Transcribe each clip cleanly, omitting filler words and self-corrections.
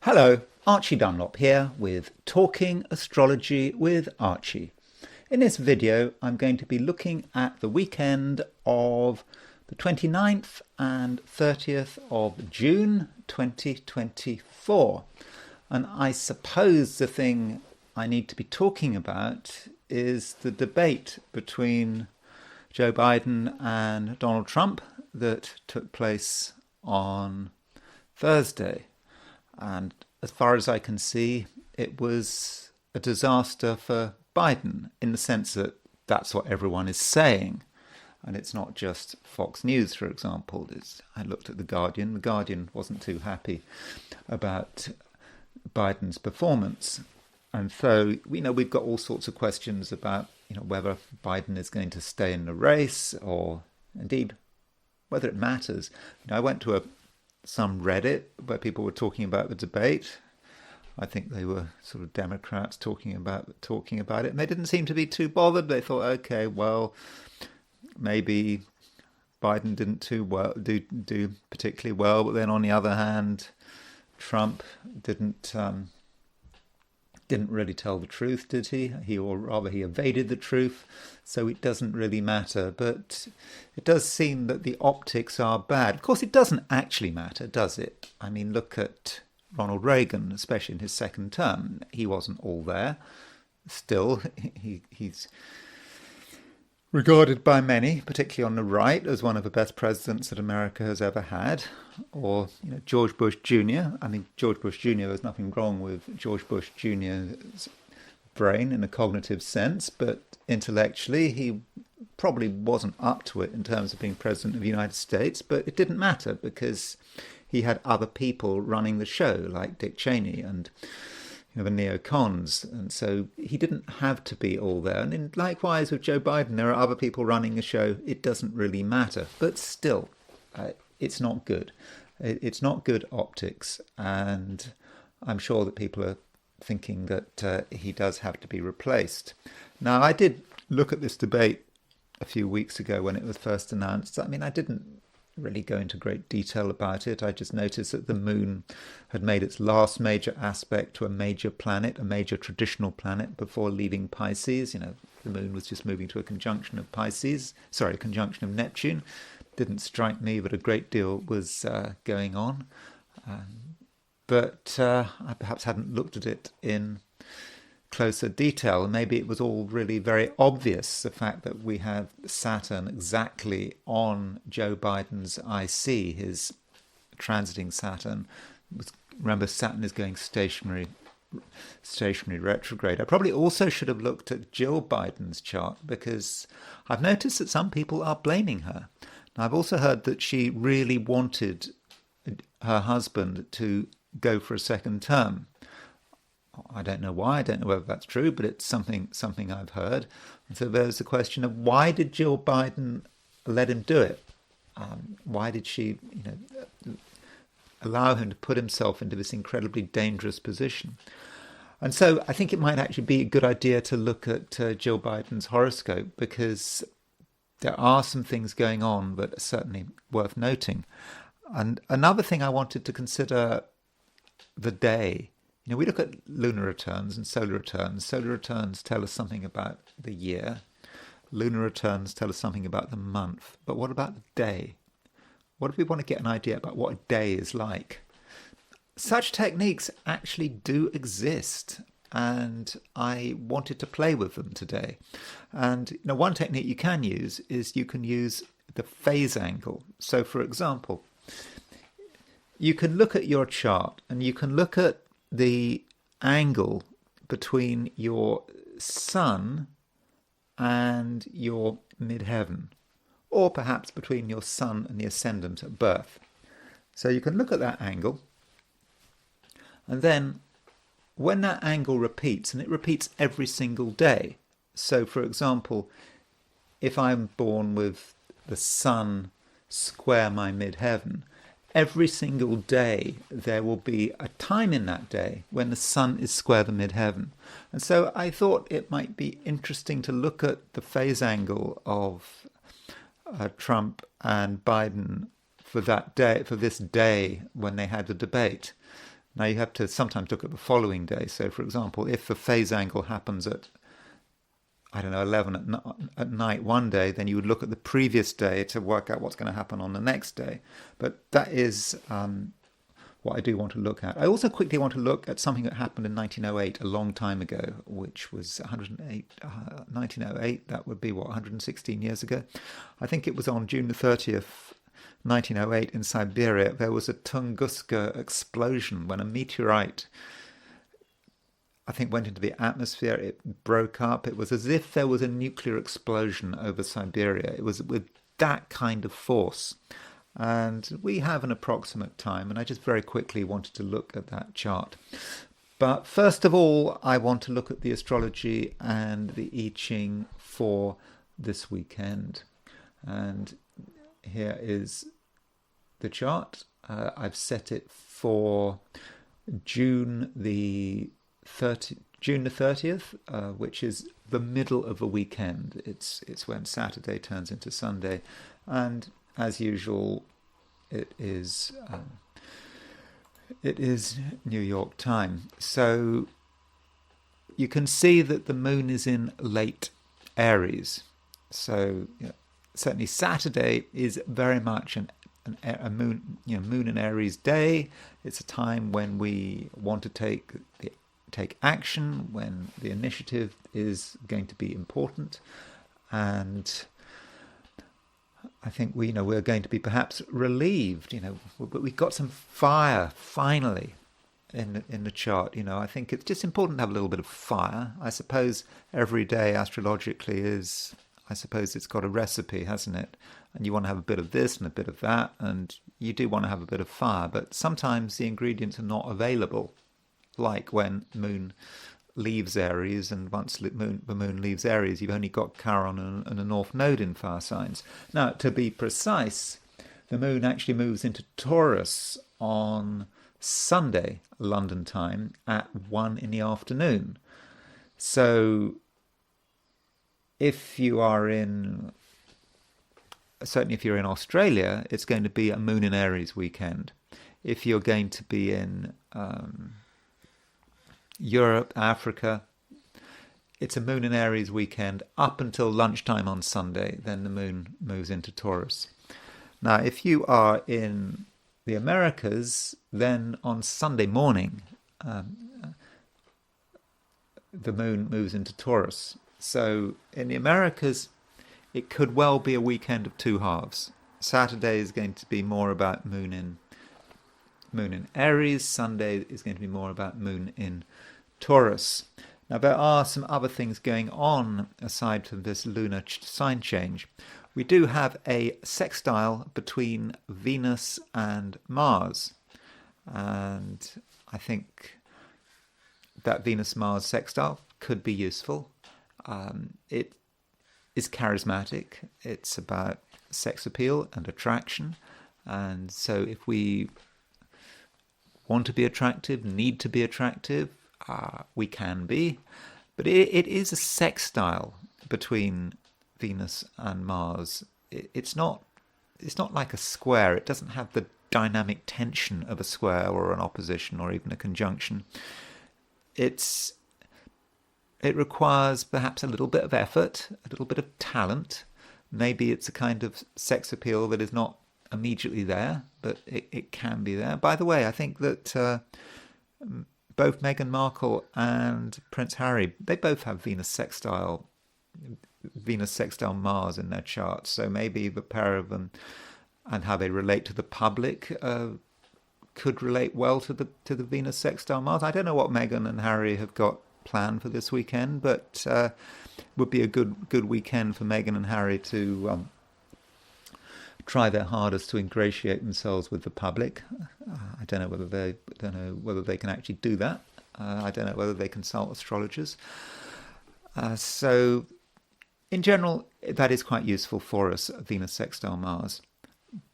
Hello, Archie Dunlop here with Talking Astrology with Archie. In this video, I'm going to be looking at the weekend of the 29th and 30th of June 2024. And I suppose the thing I need to be talking about is the debate between Joe Biden and Donald Trump that took place on Thursday. And as far as I can see, it was a disaster for Biden in the sense that that's what everyone is saying. And it's not just Fox News, for example. I looked at The Guardian. The Guardian wasn't too happy about Biden's performance. And so, we've got all sorts of questions about, whether Biden is going to stay in the race or indeed whether it matters. I went to some Reddit where people were talking about the debate. I think they were sort of Democrats talking about it, and they didn't seem to be too bothered. They thought, okay, well, maybe Biden didn't do particularly well, but then on the other hand, Trump didn't really tell the truth, did he? Or rather, he evaded the truth, so it doesn't really matter. But it does seem that the optics are bad. Of course, it doesn't actually matter, does it? I mean, look at Ronald Reagan, especially in his second term. He wasn't all there. Still, he's regarded by many, particularly on the right, as one of the best presidents that America has ever had. Or George Bush Jr. I mean, George Bush Jr. There's nothing wrong with George Bush Jr.'s brain in a cognitive sense, but intellectually he probably wasn't up to it in terms of being president of the United States. But it didn't matter because he had other people running the show, like Dick Cheney and the neocons, and so he didn't have to be all there. And likewise with Joe Biden, there are other people running the show. It doesn't really matter, but still, it's not good. It's not good optics, and I'm sure that people are thinking that he does have to be replaced. Now, I did look at this debate a few weeks ago when it was first announced. I mean, I didn't really go into great detail about it. I just noticed that the moon had made its last major aspect to a major planet, a major traditional planet, before leaving Pisces. The moon was just moving to a conjunction of Neptune. Didn't strike me that a great deal was going on. But I perhaps hadn't looked at it in closer detail. Maybe it was all really very obvious, the fact that we have Saturn exactly on Joe Biden's IC, his transiting Saturn. Remember, Saturn is going stationary retrograde. I probably also should have looked at Jill Biden's chart, because I've noticed that some people are blaming her. Now, I've also heard that she really wanted her husband to go for a second term. I don't know why. I don't know whether that's true, but it's something I've heard. And so there's the question of, why did Jill Biden let him do it? Why did she, allow him to put himself into this incredibly dangerous position? And so I think it might actually be a good idea to look at Jill Biden's horoscope, because there are some things going on that are certainly worth noting. And another thing I wanted to consider, the day. We look at lunar returns and solar returns. Solar returns tell us something about the year. Lunar returns tell us something about the month. But what about the day? What if we want to get an idea about what a day is like? Such techniques actually do exist, and I wanted to play with them today. And one technique you can use is you can use the phase angle. So, for example, you can look at your chart and you can look at the angle between your sun and your midheaven, or perhaps between your sun and the ascendant at birth. So you can look at that angle, and then when that angle repeats, and it repeats every single day. So, for example, if I'm born with the sun square my midheaven, every single day there will be a time in that day when the sun is square the midheaven. And so I thought it might be interesting to look at the phase angle of Trump and Biden for that day, for this day when they had the debate. Now you have to sometimes look at the following day. So, for example, if the phase angle happens at, I don't know, 11 at night one day, then you would look at the previous day to work out what's going to happen on the next day. But that is what I do want to look at. I also quickly want to look at something that happened in 1908, a long time ago, which was 1908. That would be, 116 years ago? I think it was on June the 30th, 1908 in Siberia. There was a Tunguska explosion when a meteorite, I think, went into the atmosphere. It broke up. It was as if there was a nuclear explosion over Siberia. It was with that kind of force. And we have an approximate time, and I just very quickly wanted to look at that chart. But first of all, I want to look at the astrology and the I Ching for this weekend. And here is the chart. I've set it for June the 30th, which is the middle of the weekend. It's when Saturday turns into Sunday, and as usual, it is New York time. So you can see that the moon is in late Aries. So certainly Saturday is very much a moon in Aries day. It's a time when we want to take action, when the initiative is going to be important, and I think we're going to be perhaps relieved. But we've got some fire finally in the chart. I think it's just important to have a little bit of fire. I suppose every day astrologically is. I suppose it's got a recipe, hasn't it? And you want to have a bit of this and a bit of that, and you do want to have a bit of fire. But sometimes the ingredients are not available, like when moon leaves Aries, and once the moon leaves Aries, you've only got Chiron and a North Node in fire signs. Now, to be precise, the moon actually moves into Taurus on Sunday, London time, at 1 in the afternoon. So if you are certainly if you're in Australia, it's going to be a moon in Aries weekend. If you're going to be in Europe, Africa, it's a moon in Aries weekend up until lunchtime on Sunday. Then the moon moves into Taurus. Now, if you are in the Americas, then on Sunday morning, the moon moves into Taurus. So in the Americas, it could well be a weekend of two halves. Saturday is going to be more about moon in Aries. Sunday is going to be more about moon in Taurus. Now, there are some other things going on aside from this lunar sign change. We do have a sextile between Venus and Mars. And I think that Venus-Mars sextile could be useful. It is charismatic. It's about sex appeal and attraction. And so if we want to be attractive, need to be attractive, we can be, but it is a sextile between Venus and Mars. It's not like a square. It doesn't have the dynamic tension of a square or an opposition or even a conjunction. It requires perhaps a little bit of effort, a little bit of talent. Maybe it's a kind of sex appeal that is not immediately there, but it can be there. By the way, I think that both Meghan Markle and Prince Harry, they both have Venus sextile Mars in their charts. So maybe the pair of them and how they relate to the public could relate well to the Venus sextile Mars. I don't know what Meghan and Harry have got planned for this weekend, but would be a good weekend for Meghan and Harry to try their hardest to ingratiate themselves with the public. I don't know whether they can actually do that. I don't know whether they consult astrologers. So, in general, that is quite useful for us, Venus sextile Mars.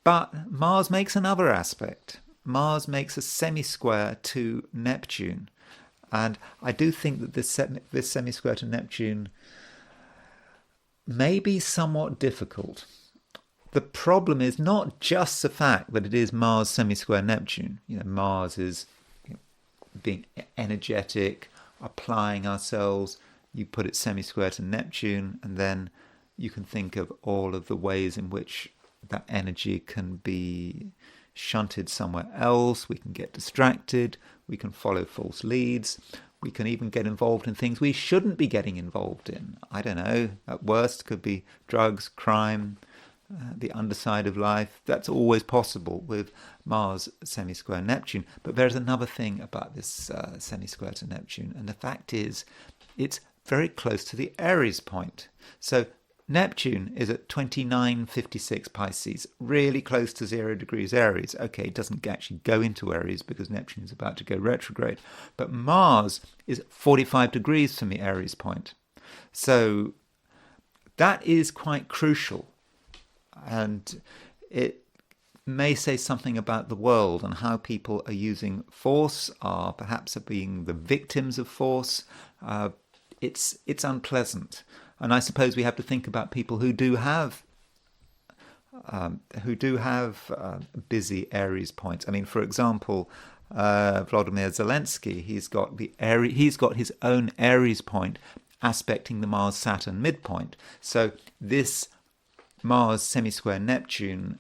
But Mars makes another aspect. Mars makes a semi-square to Neptune. And I do think that this semi-square to Neptune may be somewhat difficult. The problem is not just the fact that it is Mars semi-square Neptune. Mars is being energetic, applying ourselves. You put it semi-square to Neptune, and then you can think of all of the ways in which that energy can be shunted somewhere else. We can get distracted. We can follow false leads. We can even get involved in things we shouldn't be getting involved in. I don't know. At worst, could be drugs, crime, the underside of life. That's always possible with Mars semi-square Neptune. But there's another thing about this semi-square to Neptune, and the fact is it's very close to the Aries point. So Neptune is at 2956 Pisces, really close to 0 degrees Aries. Okay, it doesn't actually go into Aries because Neptune is about to go retrograde. But Mars is 45 degrees from the Aries point. So that is quite crucial. And it may say something about the world and how people are using force, are perhaps being the victims of force. It's unpleasant. And I suppose we have to think about people who do have busy Aries points. I mean, for example, Vladimir Zelensky, he's got his own Aries point aspecting the Mars-Saturn midpoint. So this Mars semi-square Neptune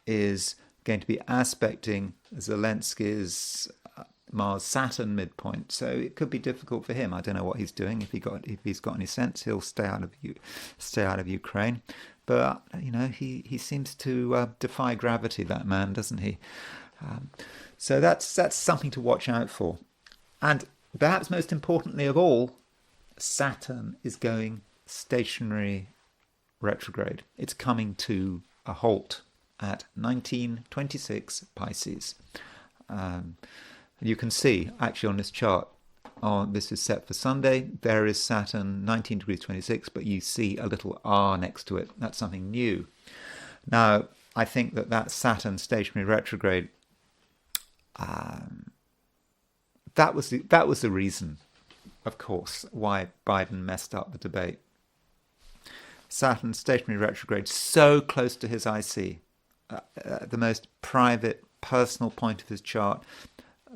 is going to be aspecting Zelensky's Mars-Saturn midpoint, so it could be difficult for him. I don't know what he's doing. If he's got any sense, he'll stay out of Ukraine. But he seems to defy gravity. That man, doesn't he? So that's something to watch out for. And perhaps most importantly of all, Saturn is going stationary retrograde. It's coming to a halt at 1926 Pisces. You can see, actually, on this chart, this is set for Sunday, there is Saturn, 19 degrees 26, but you see a little R next to it. That's something new. Now, I think that Saturn stationary retrograde, that was the reason, of course, why Biden messed up the debate. Saturn stationary retrograde, so close to his IC, the most private, personal point of his chart.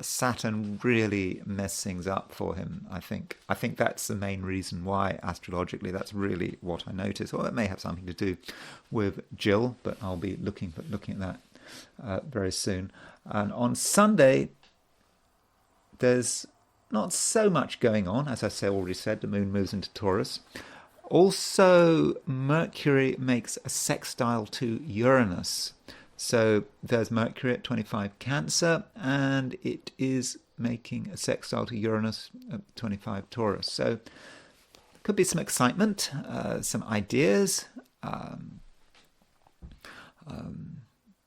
Saturn really messed things up for him, I think. I think that's the main reason why, astrologically, that's really what I noticed. Well, it may have something to do with Jill, but I'll be looking at that very soon. And on Sunday, there's not so much going on. As I already said, the moon moves into Taurus. Also, Mercury makes a sextile to Uranus. So there's Mercury at 25 Cancer, and it is making a sextile to Uranus at 25 Taurus. So could be some excitement, some ideas.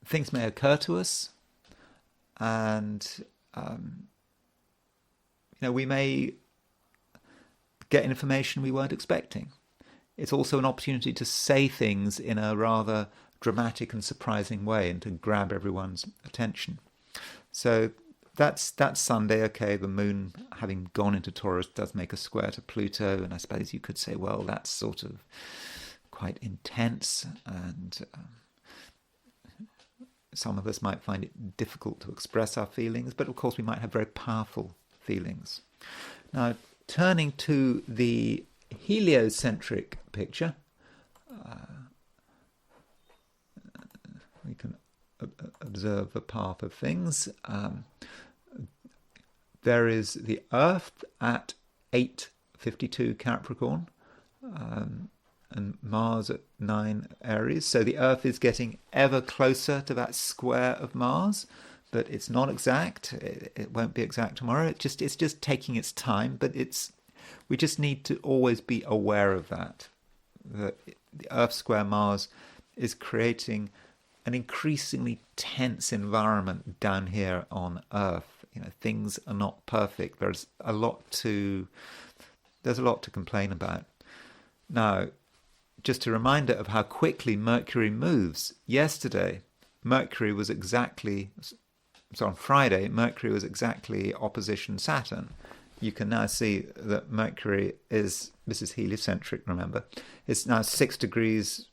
Things may occur to us, and we may get information we weren't expecting. It's also an opportunity to say things in a rather dramatic and surprising way and to grab everyone's attention. So that's Sunday. Okay, the moon, having gone into Taurus, does make a square to Pluto, and I suppose you could say, well, that's sort of quite intense, and some of us might find it difficult to express our feelings, but of course we might have very powerful feelings. Now, turning to the heliocentric picture, we can observe the path of things. There is the Earth at 8:52 Capricorn, and Mars at 9 Aries. So the Earth is getting ever closer to that square of Mars, but it's not exact. It won't be exact tomorrow. It's just taking its time, but we just need to always be aware of that. The Earth square Mars is creating an increasingly tense environment down here on Earth. Things are not perfect. There's a lot to complain about. Now, just a reminder of how quickly Mercury moves. Yesterday, on Friday, Mercury was exactly opposition Saturn. You can now see that Mercury this is heliocentric, remember, it's now 6 degrees,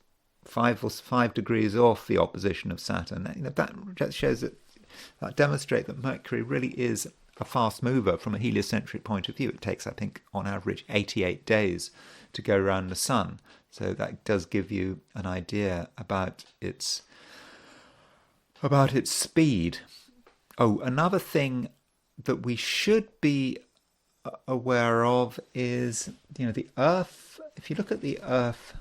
5 degrees off the opposition of Saturn. That shows that demonstrates that Mercury really is a fast mover from a heliocentric point of view. It takes, I think, on average 88 days to go around the sun. So that does give you an idea about its speed. Oh, another thing that we should be aware of is, the Earth. If you look at the Earth,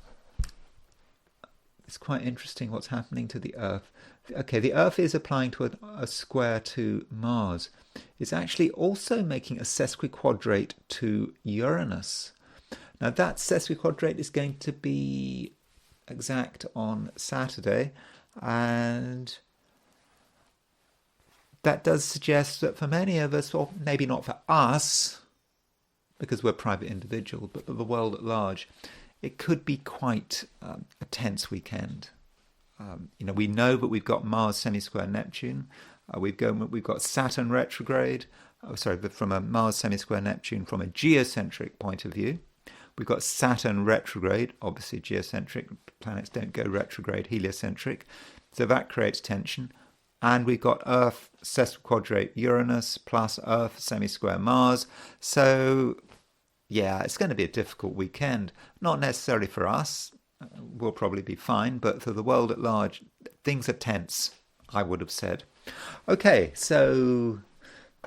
it's quite interesting what's happening to the Earth. Okay, the Earth is applying to a square to Mars. It's actually also making a sesquiquadrate to Uranus. Now that sesquiquadrate is going to be exact on Saturday, and that does suggest that for many of us, or maybe not for us, because we're private individuals, but for the world at large, it could be quite a tense weekend. We know that we've got Mars semi-square Neptune. We've got Saturn retrograde. From a Mars semi-square Neptune from a geocentric point of view. We've got Saturn retrograde, obviously geocentric. Planets don't go retrograde, heliocentric. So that creates tension. And we've got Earth sesquiquadrate Uranus plus Earth semi-square Mars. So, yeah, it's going to be a difficult weekend. Not necessarily for us. We'll probably be fine. But for the world at large, things are tense, I would have said. Okay, so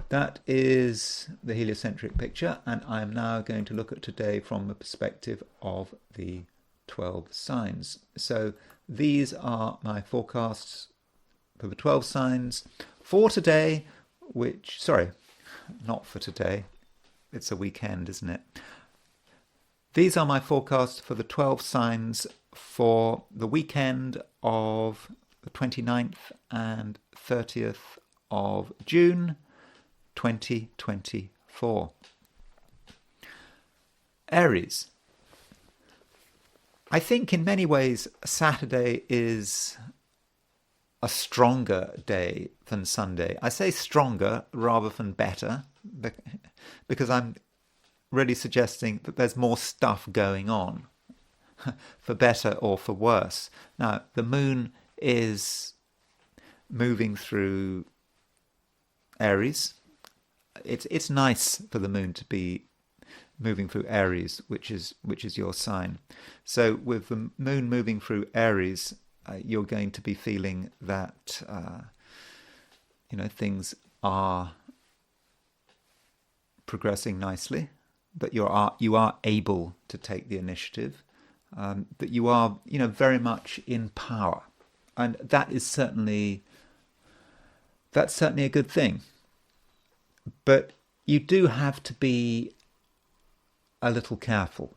that is the heliocentric picture. And I'm now going to look at today from the perspective of the 12 signs. So these are my forecasts for the 12 signs for today, not for today. It's a weekend, isn't it? These are my forecasts for the 12 signs for the weekend of the 29th and 30th of June 2024. Aries. I think in many ways Saturday is a stronger day than Sunday. I say stronger rather than better because I'm really suggesting that there's more stuff going on, for better or for worse. Now, the moon is moving through Aries. It's nice for the moon to be moving through Aries, which is your sign. So with the moon moving through Aries, you're going to be feeling that things are progressing nicely, that you are able to take the initiative, that you are very much in power, and that's certainly a good thing. But you do have to be a little careful.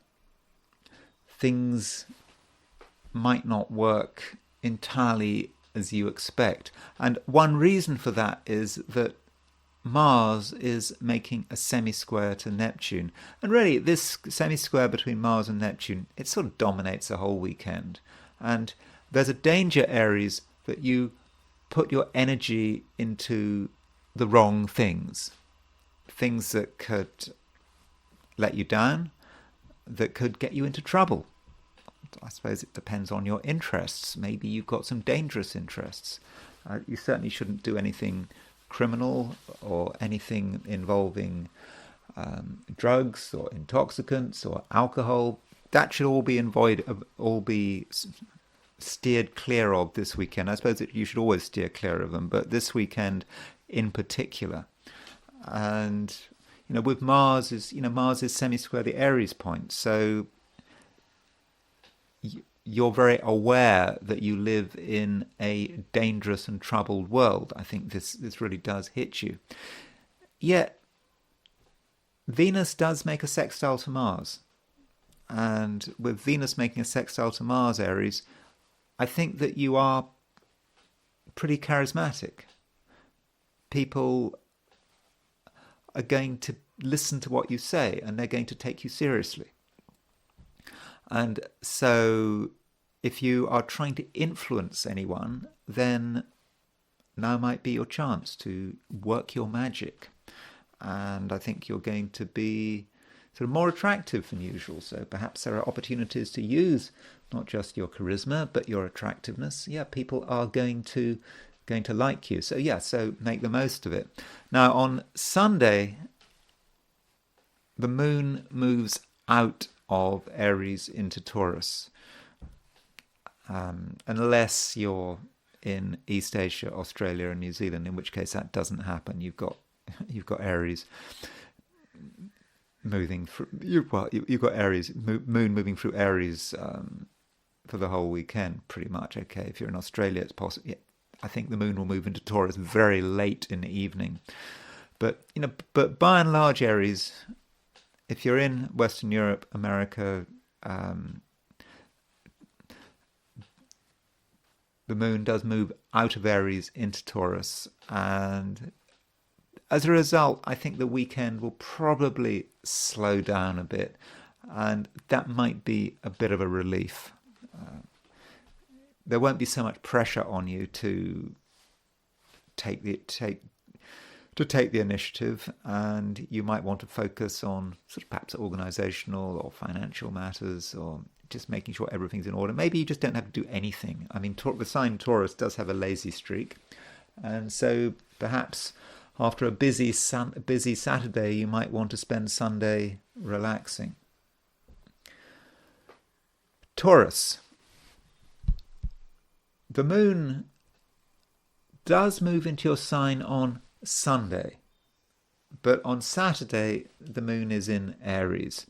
Things might not work entirely as you expect. And one reason for that is that Mars is making a semi-square to Neptune. And really, this semi-square between Mars and Neptune, it sort of dominates the whole weekend. And there's a danger, Aries, that you put your energy into the wrong things. Things that could let you down, that could get you into trouble. I suppose it depends on your interests. Maybe you've got some dangerous interests. You certainly shouldn't do anything criminal or anything involving drugs or intoxicants or alcohol. That should all be steered clear of this weekend. I suppose you should always steer clear of them, but this weekend in particular. And with Mars is semi-square the Aries point, so you're very aware that you live in a dangerous and troubled world. I think this really does hit you. Yet Venus does make a sextile to Mars, and with Venus making a sextile to Mars, Aries, I think that you are pretty charismatic. People are going to listen to what you say, and they're going to take you seriously. And so if you are trying to influence anyone, then now might be your chance to work your magic. And I think you're going to be sort of more attractive than usual. So perhaps there are opportunities to use not just your charisma, but your attractiveness. Yeah, people are going to going to like you. So yeah, so make the most of it. Now on Sunday, the moon moves out of Aries into Taurus, unless you're in East Asia, Australia, and New Zealand, in which case that doesn't happen. You've got Aries moving through. You've got Aries moon moving through Aries for the whole weekend, pretty much. Okay, if you're in Australia, it's possible. Yeah, I think the moon will move into Taurus very late in the evening, but by and large, Aries, if you're in Western Europe, America, the moon does move out of Aries into Taurus, and as a result, I think the weekend will probably slow down a bit, and that might be a bit of a relief. There won't be so much pressure on you to take the initiative, and you might want to focus on sort of perhaps organizational or financial matters, or just making sure everything's in order. Maybe you just don't have to do anything. I mean, the sign Taurus does have a lazy streak, and so perhaps after a busy Saturday, you might want to spend Sunday relaxing. Taurus. The moon does move into your sign on Sunday, but on Saturday the moon is in Aries,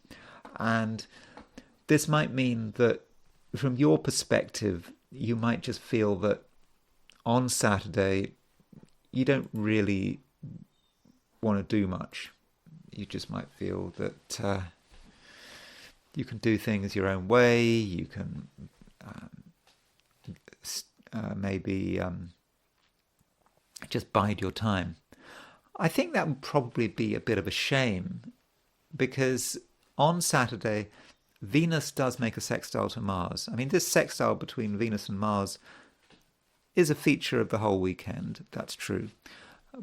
and this might mean that from your perspective you might just feel that on Saturday you don't really want to do much. You just might feel that you can do things your own way. You can maybe just bide your time. I think that would probably be a bit of a shame, because on Saturday Venus does make a sextile to Mars. I mean, this sextile between Venus and Mars is a feature of the whole weekend, that's true.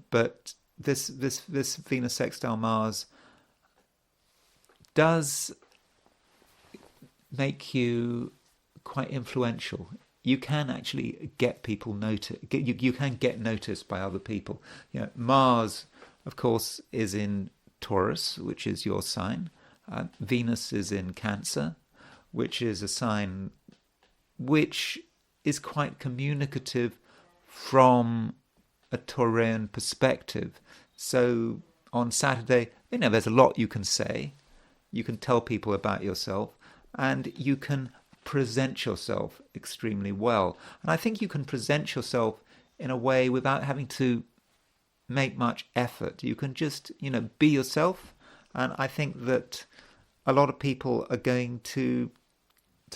But this Venus sextile Mars does make you quite influential. You can actually get people you can get noticed by other people. Mars, of course, is in Taurus, which is your sign. Venus is in Cancer, which is a sign which is quite communicative from a Taurian perspective. So on Saturday, there's a lot you can say. You can tell people about yourself, and you can present yourself extremely well. And I think you can present yourself in a way without having to make much effort. You can just, be yourself. And I think that a lot of people are going to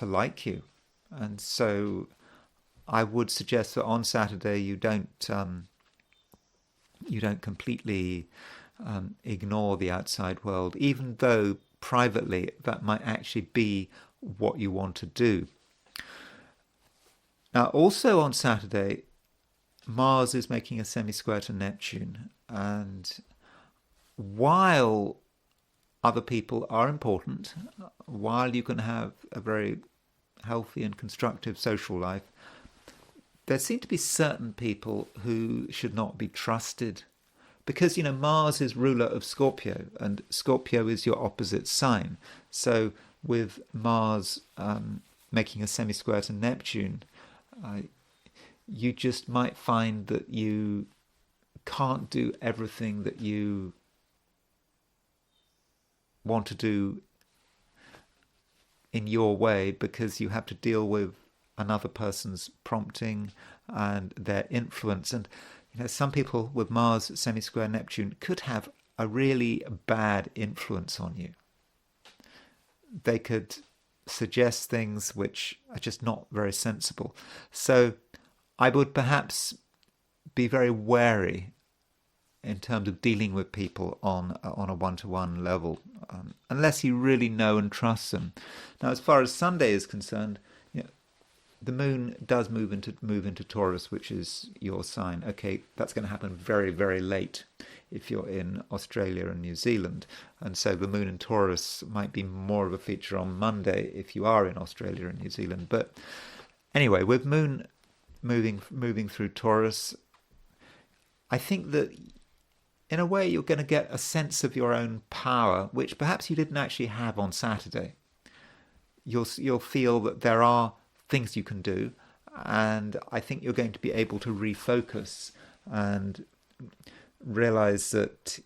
like you. And so I would suggest that on Saturday you don't completely ignore the outside world, even though privately that might actually be what you want to do. Now, also on Saturday, Mars is making a semi-square to Neptune, and while other people are important, while you can have a very healthy and constructive social life, there seem to be certain people who should not be trusted, because Mars is ruler of Scorpio, and Scorpio is your opposite sign. So with Mars making a semi-square to Neptune, you just might find that you can't do everything that you want to do in your way, because you have to deal with another person's prompting and their influence. And some people with Mars semi-square Neptune could have a really bad influence on you. They could suggest things which are just not very sensible. So I would perhaps be very wary in terms of dealing with people on a one-to-one level, unless you really know and trust them. Now, as far as Sunday is concerned, the moon does move into Taurus, which is your sign. Okay, that's going to happen very, very late if you're in Australia and New Zealand. And so the moon in Taurus might be more of a feature on Monday if you are in Australia and New Zealand. But anyway, with moon moving through Taurus, I think that in a way you're going to get a sense of your own power, which perhaps you didn't actually have on Saturday. You'll feel that there are things you can do, and I think you're going to be able to refocus and realize that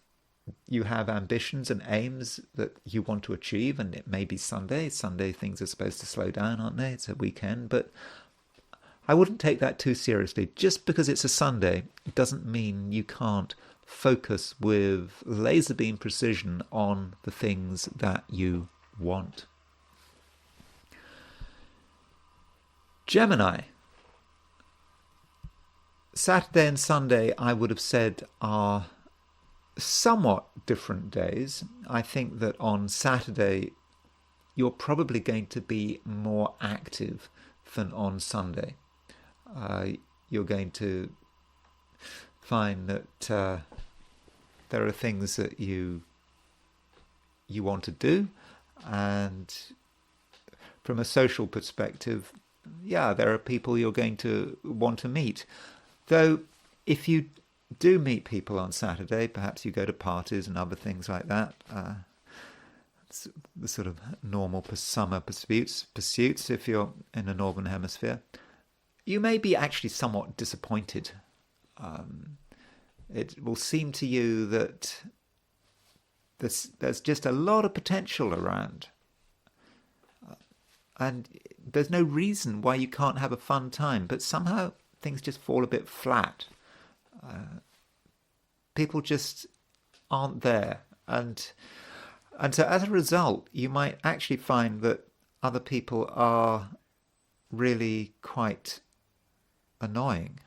you have ambitions and aims that you want to achieve, and it may be Sunday. Sunday things are supposed to slow down, aren't they? It's a weekend, but I wouldn't take that too seriously. Just because it's a Sunday doesn't mean you can't focus with laser beam precision on the things that you want. Gemini. Saturday and Sunday, I would have said, are somewhat different days. I think that on Saturday, you're probably going to be more active than on Sunday. You're going to find that there are things that you want to do, and from a social perspective, yeah, there are people you're going to want to meet. Though, if you do meet people on Saturday, perhaps you go to parties and other things like that. It's the sort of normal summer pursuits if you're in the Northern Hemisphere. You may be actually somewhat disappointed. It will seem to you that there's just a lot of potential around. And there's no reason why you can't have a fun time, but somehow things just fall a bit flat. People just aren't there. And so as a result, you might actually find that other people are really quite annoying.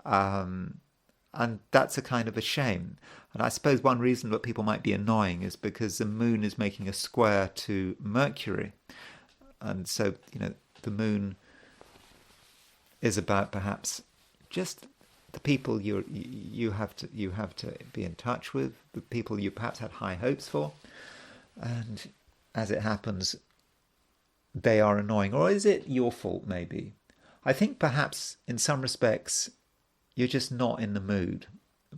And that's a kind of a shame. And I suppose one reason that people might be annoying is because the moon is making a square to Mercury. And so, the moon is about perhaps just the people you have to be in touch with, the people you perhaps had high hopes for, and as it happens, they are annoying. Or is it your fault? Maybe. I think perhaps in some respects you're just not in the mood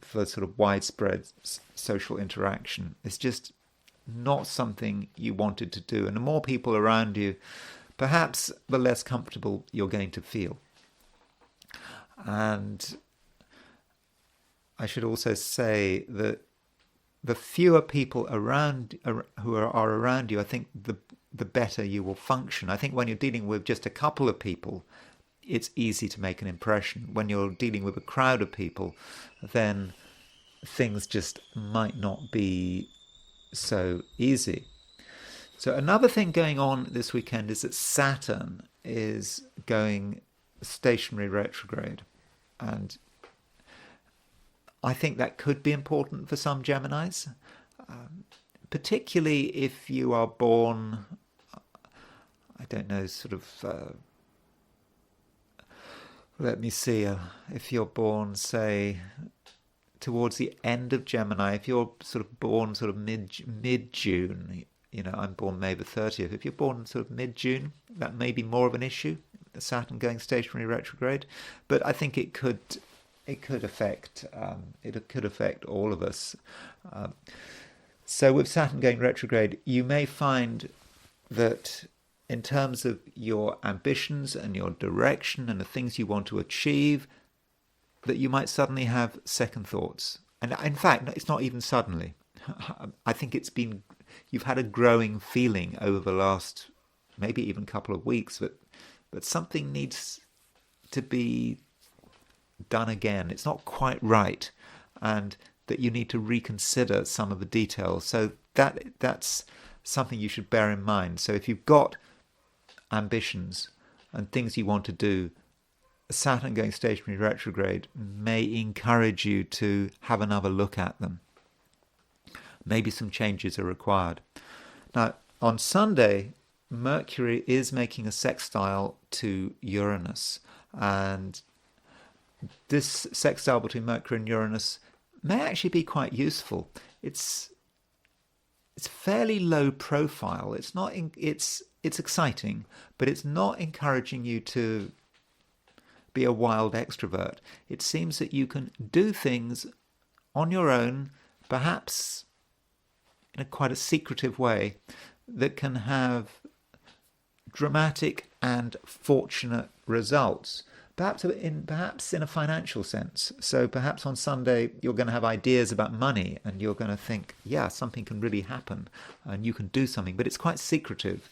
for sort of widespread social interaction. It's just not something you wanted to do, and the more people around you, perhaps the less comfortable you're going to feel. And I should also say that the fewer people around who are around you, I think the better you will function. I think when you're dealing with just a couple of people, it's easy to make an impression. When you're dealing with a crowd of people, then things just might not be so easy. So another thing going on this weekend is that Saturn is going stationary retrograde. And I think that could be important for some Geminis, particularly if you are born, I don't know, sort of, let me see, if you're born, say, towards the end of Gemini, if you're sort of born sort of mid-June, I'm born May the 30th. If you're born sort of mid-June, that may be more of an issue, Saturn going stationary retrograde. But I think it could affect all of us. So with Saturn going retrograde, you may find that in terms of your ambitions and your direction and the things you want to achieve, that you might suddenly have second thoughts. And in fact, it's not even suddenly. I think you've had a growing feeling over the last maybe even couple of weeks that something needs to be done again. It's not quite right, and that you need to reconsider some of the details. So that's something you should bear in mind. So if you've got ambitions and things you want to do, Saturn going stationary retrograde may encourage you to have another look at them. Maybe some changes are required. Now, on Sunday, Mercury is making a sextile to Uranus, and this sextile between Mercury and Uranus may actually be quite useful. It's fairly low profile. It's exciting, but it's not encouraging you to be a wild extrovert. It seems that you can do things on your own, perhaps in quite a secretive way, that can have dramatic and fortunate results. Perhaps in a financial sense. So perhaps on Sunday you're going to have ideas about money, and you're going to think, yeah, something can really happen, and you can do something, but it's quite secretive.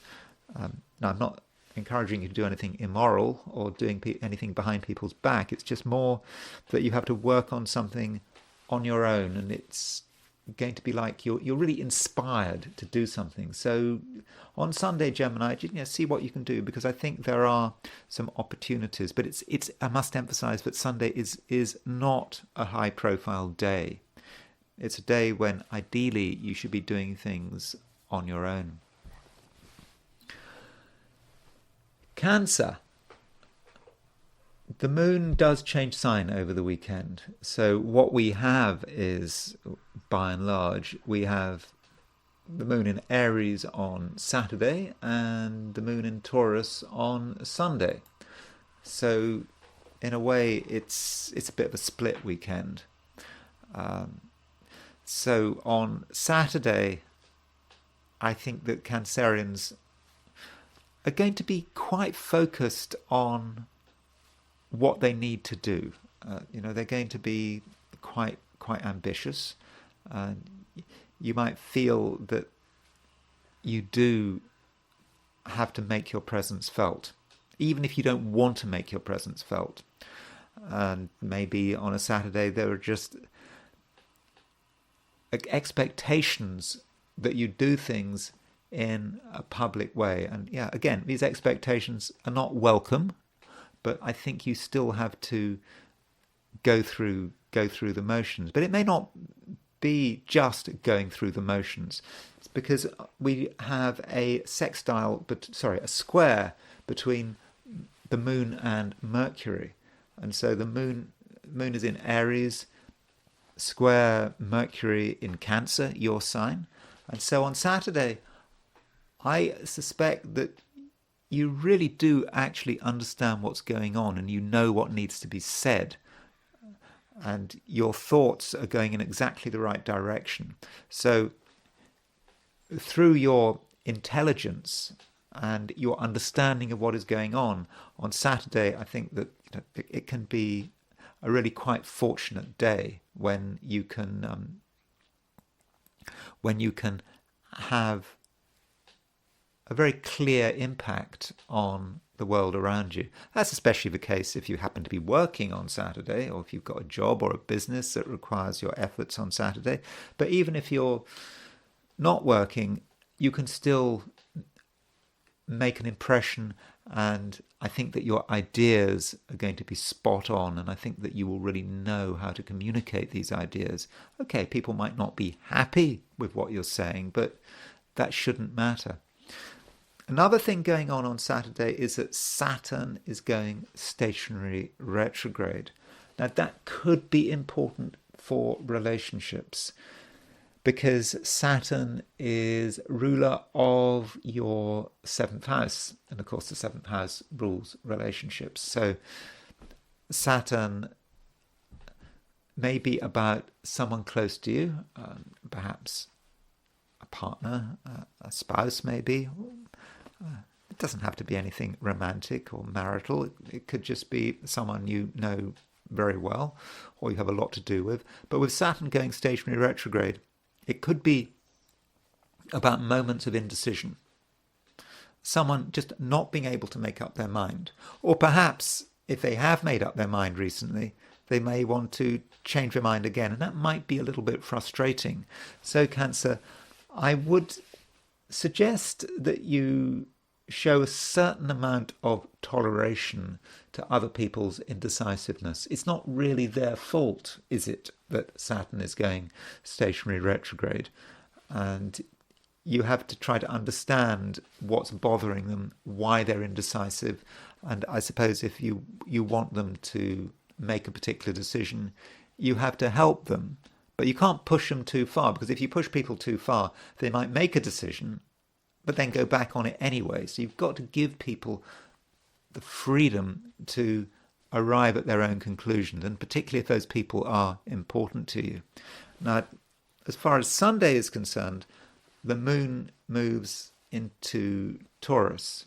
Now, I'm not encouraging you to do anything immoral or doing anything behind people's back. It's just more that you have to work on something on your own, and it's going to be like you're really inspired to do something. So on Sunday, Gemini, see what you can do, because I think there are some opportunities. But it's I must emphasize that Sunday is not a high profile day. It's a day when ideally you should be doing things on your own. Cancer. The moon does change sign over the weekend. So what we have is, by and large, we have the moon in Aries on Saturday and the moon in Taurus on Sunday. So in a way, it's a bit of a split weekend. So on Saturday, I think that Cancerians are going to be quite focused on what they need to do. They're going to be quite ambitious. You might feel that you do have to make your presence felt, even if you don't want to make your presence felt. And maybe on a Saturday there are just expectations that you do things in a public way. And yeah, again, these expectations are not welcome, but I think you still have to go through the motions. But it may not be just going through the motions. It's because we have a square between the moon and Mercury. And so the moon is in Aries, square Mercury in Cancer, your sign. And so on Saturday, I suspect that you really do actually understand what's going on, and you know what needs to be said. And your thoughts are going in exactly the right direction. So through your intelligence and your understanding of what is going on Saturday, I think that it can be a really quite fortunate day when you can have a very clear impact on the world around you. That's especially the case if you happen to be working on Saturday, or if you've got a job or a business that requires your efforts on Saturday. But even if you're not working, you can still make an impression, and I think that your ideas are going to be spot on, and I think that you will really know how to communicate these ideas. Okay, people might not be happy with what you're saying, but that shouldn't matter. Another thing going on Saturday is that Saturn is going stationary retrograde. Now that could be important for relationships, because Saturn is ruler of your 7th house. And of course the 7th house rules relationships. So Saturn may be about someone close to you, perhaps a partner, a spouse maybe. It doesn't have to be anything romantic or marital. It could just be someone you know very well, or you have a lot to do with. But with Saturn going stationary retrograde, it could be about moments of indecision. Someone just not being able to make up their mind. Or perhaps, if they have made up their mind recently, they may want to change their mind again. And that might be a little bit frustrating. So Cancer, I would suggest that you show a certain amount of toleration to other people's indecisiveness. It's not really their fault, is it, that Saturn is going stationary retrograde? And you have to try to understand what's bothering them, why they're indecisive. And I suppose if you want them to make a particular decision, you have to help them. But you can't push them too far, because if you push people too far, they might make a decision, but then go back on it anyway. So you've got to give people the freedom to arrive at their own conclusions, and particularly if those people are important to you. Now, as far as Sunday is concerned, the moon moves into Taurus.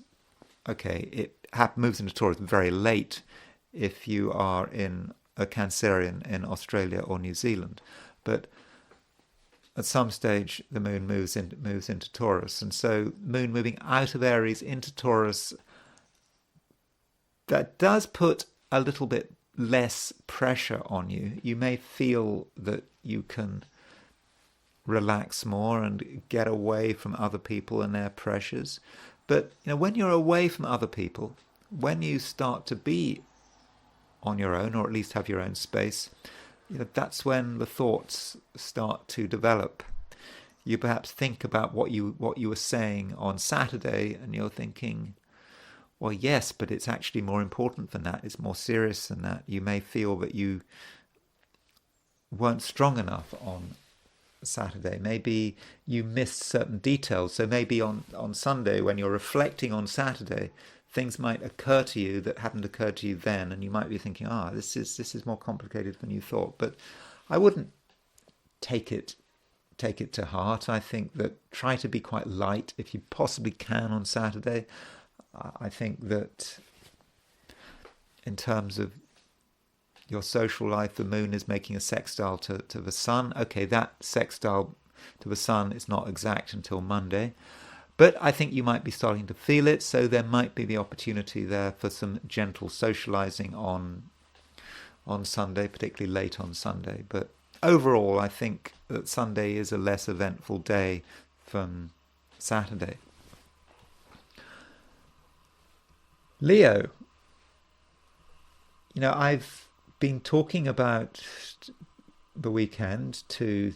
Okay, it moves into Taurus very late if you are in a Cancerian in Australia or New Zealand, but at some stage the moon moves into Taurus, and so moon moving out of Aries into Taurus, that does put a little bit less pressure on you. You may feel that you can relax more and get away from other people and their pressures. But when you're away from other people, when you start to be on your own, or at least have your own space, that's when the thoughts start to develop. You perhaps think about what you were saying on Saturday, and you're thinking, well, yes, but it's actually more important than that. It's more serious than that. You may feel that you weren't strong enough on Saturday. Maybe you missed certain details. So maybe on Sunday, when you're reflecting on Saturday, things might occur to you that hadn't occurred to you then, and you might be thinking, this is more complicated than you thought. But I wouldn't take it to heart. I think that try to be quite light if you possibly can on Saturday. I think that in terms of your social life, the moon is making a sextile to the sun. Okay, that sextile to the sun is not exact until Monday, but I think you might be starting to feel it, so there might be the opportunity there for some gentle socializing on Sunday, particularly late on Sunday. But overall, I think that Sunday is a less eventful day from Saturday. Leo, I've been talking about the weekend to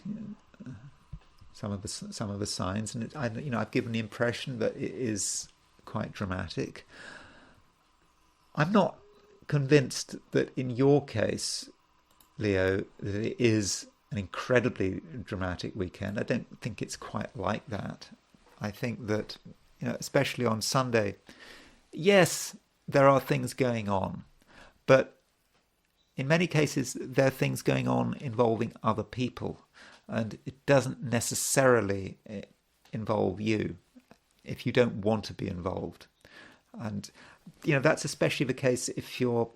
some of the signs, and I've given the impression that it is quite dramatic. I'm not convinced that in your case, Leo, that it is an incredibly dramatic weekend. I don't think it's quite like that. I think that, especially on Sunday, yes, there are things going on, but in many cases, there are things going on involving other people, and it doesn't necessarily involve you if you don't want to be involved. And, that's especially the case if you're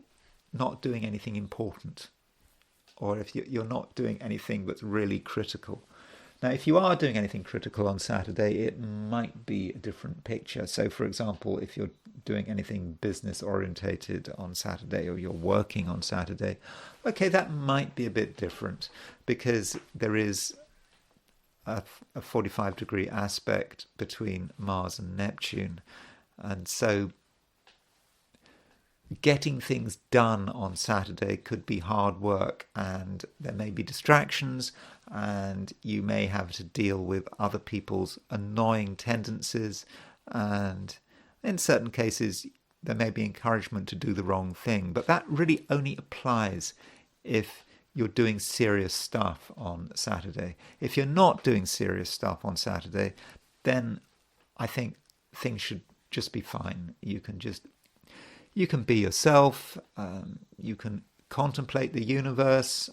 not doing anything important, or if you're not doing anything that's really critical. Now, if you are doing anything critical on Saturday, it might be a different picture. So, for example, if you're doing anything business orientated on Saturday, or you're working on Saturday, okay, that might be a bit different, because there is a 45-degree aspect between Mars and Neptune. And so getting things done on Saturday could be hard work, and there may be distractions, and you may have to deal with other people's annoying tendencies, and in certain cases there may be encouragement to do the wrong thing. But that really only applies if you're doing serious stuff on Saturday. If you're not doing serious stuff on Saturday, then I think things should just be fine. You can be yourself, you can contemplate the universe,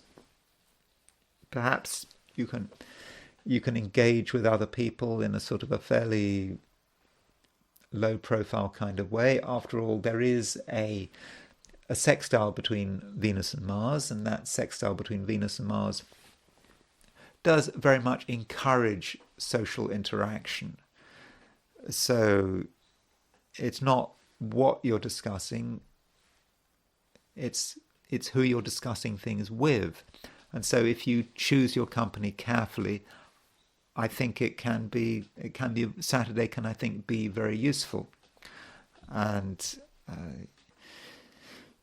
perhaps you can engage with other people in a sort of a fairly low profile kind of way. After all, there is a sextile between Venus and Mars, and that sextile between Venus and Mars does very much encourage social interaction. So it's not what you're discussing, it's who you're discussing things with. And so if you choose your company carefully, I think Saturday can, I think, be very useful. And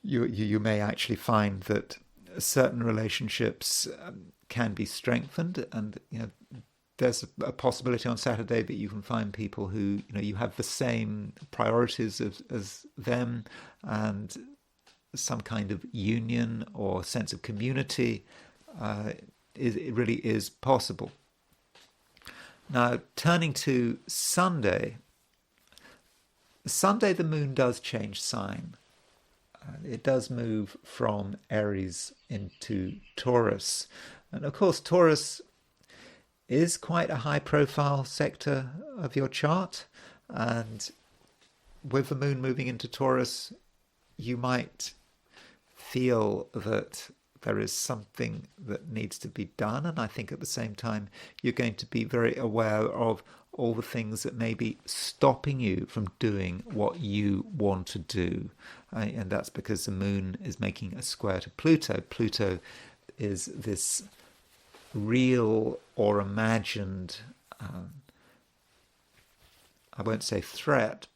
you may actually find that certain relationships can be strengthened, and there's a possibility on Saturday that you can find people who you have the same priorities as them, and some kind of union or sense of community it really is possible. Now, turning to Sunday, the moon does change sign. It does move from Aries into Taurus. And of course, Taurus is quite a high profile sector of your chart. And with the moon moving into Taurus, you might feel that there is something that needs to be done. And I think at the same time, you're going to be very aware of all the things that may be stopping you from doing what you want to do. And that's because the moon is making a square to Pluto. Pluto is this real or imagined, I won't say threat,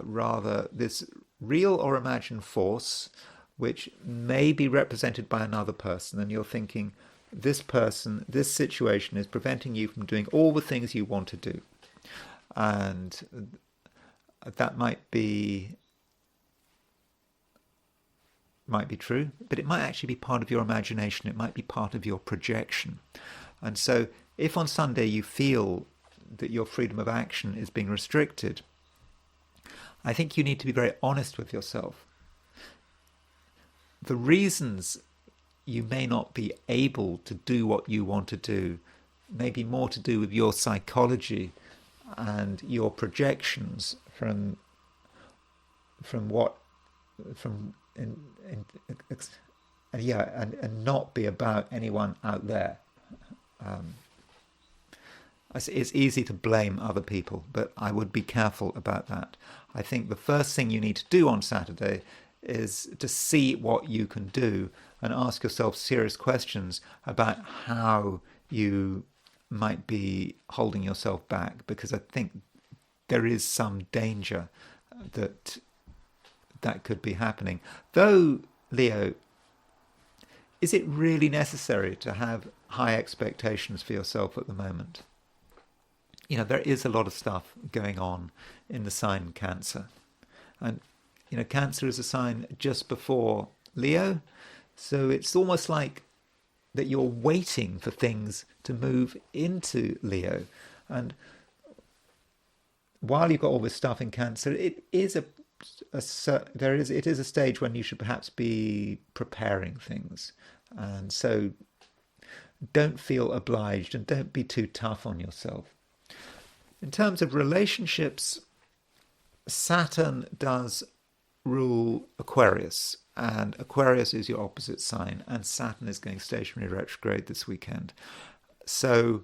rather this real or imagined force which may be represented by another person, and you're thinking, this person, this situation is preventing you from doing all the things you want to do. And that might be true, but it might actually be part of your imagination. It might be part of your projection. And so if on Sunday you feel that your freedom of action is being restricted, I think you need to be very honest with yourself. The reasons you may not be able to do what you want to do may be more to do with your psychology and your projections and not be about anyone out there. It's easy to blame other people, but I would be careful about that. I think the first thing you need to do on Saturday is to see what you can do and ask yourself serious questions about how you might be holding yourself back, because I think there is some danger that could be happening. Though, Leo, is it really necessary to have high expectations for yourself at the moment? You know, there is a lot of stuff going on in the sign Cancer. And, you know, Cancer is a sign just before Leo. So it's almost like that you're waiting for things to move into Leo. And while you've got all this stuff in Cancer, it is a stage when you should perhaps be preparing things. And so don't feel obliged and don't be too tough on yourself. In terms of relationships, Saturn does rule Aquarius, and Aquarius is your opposite sign, and Saturn is going stationary retrograde this weekend. So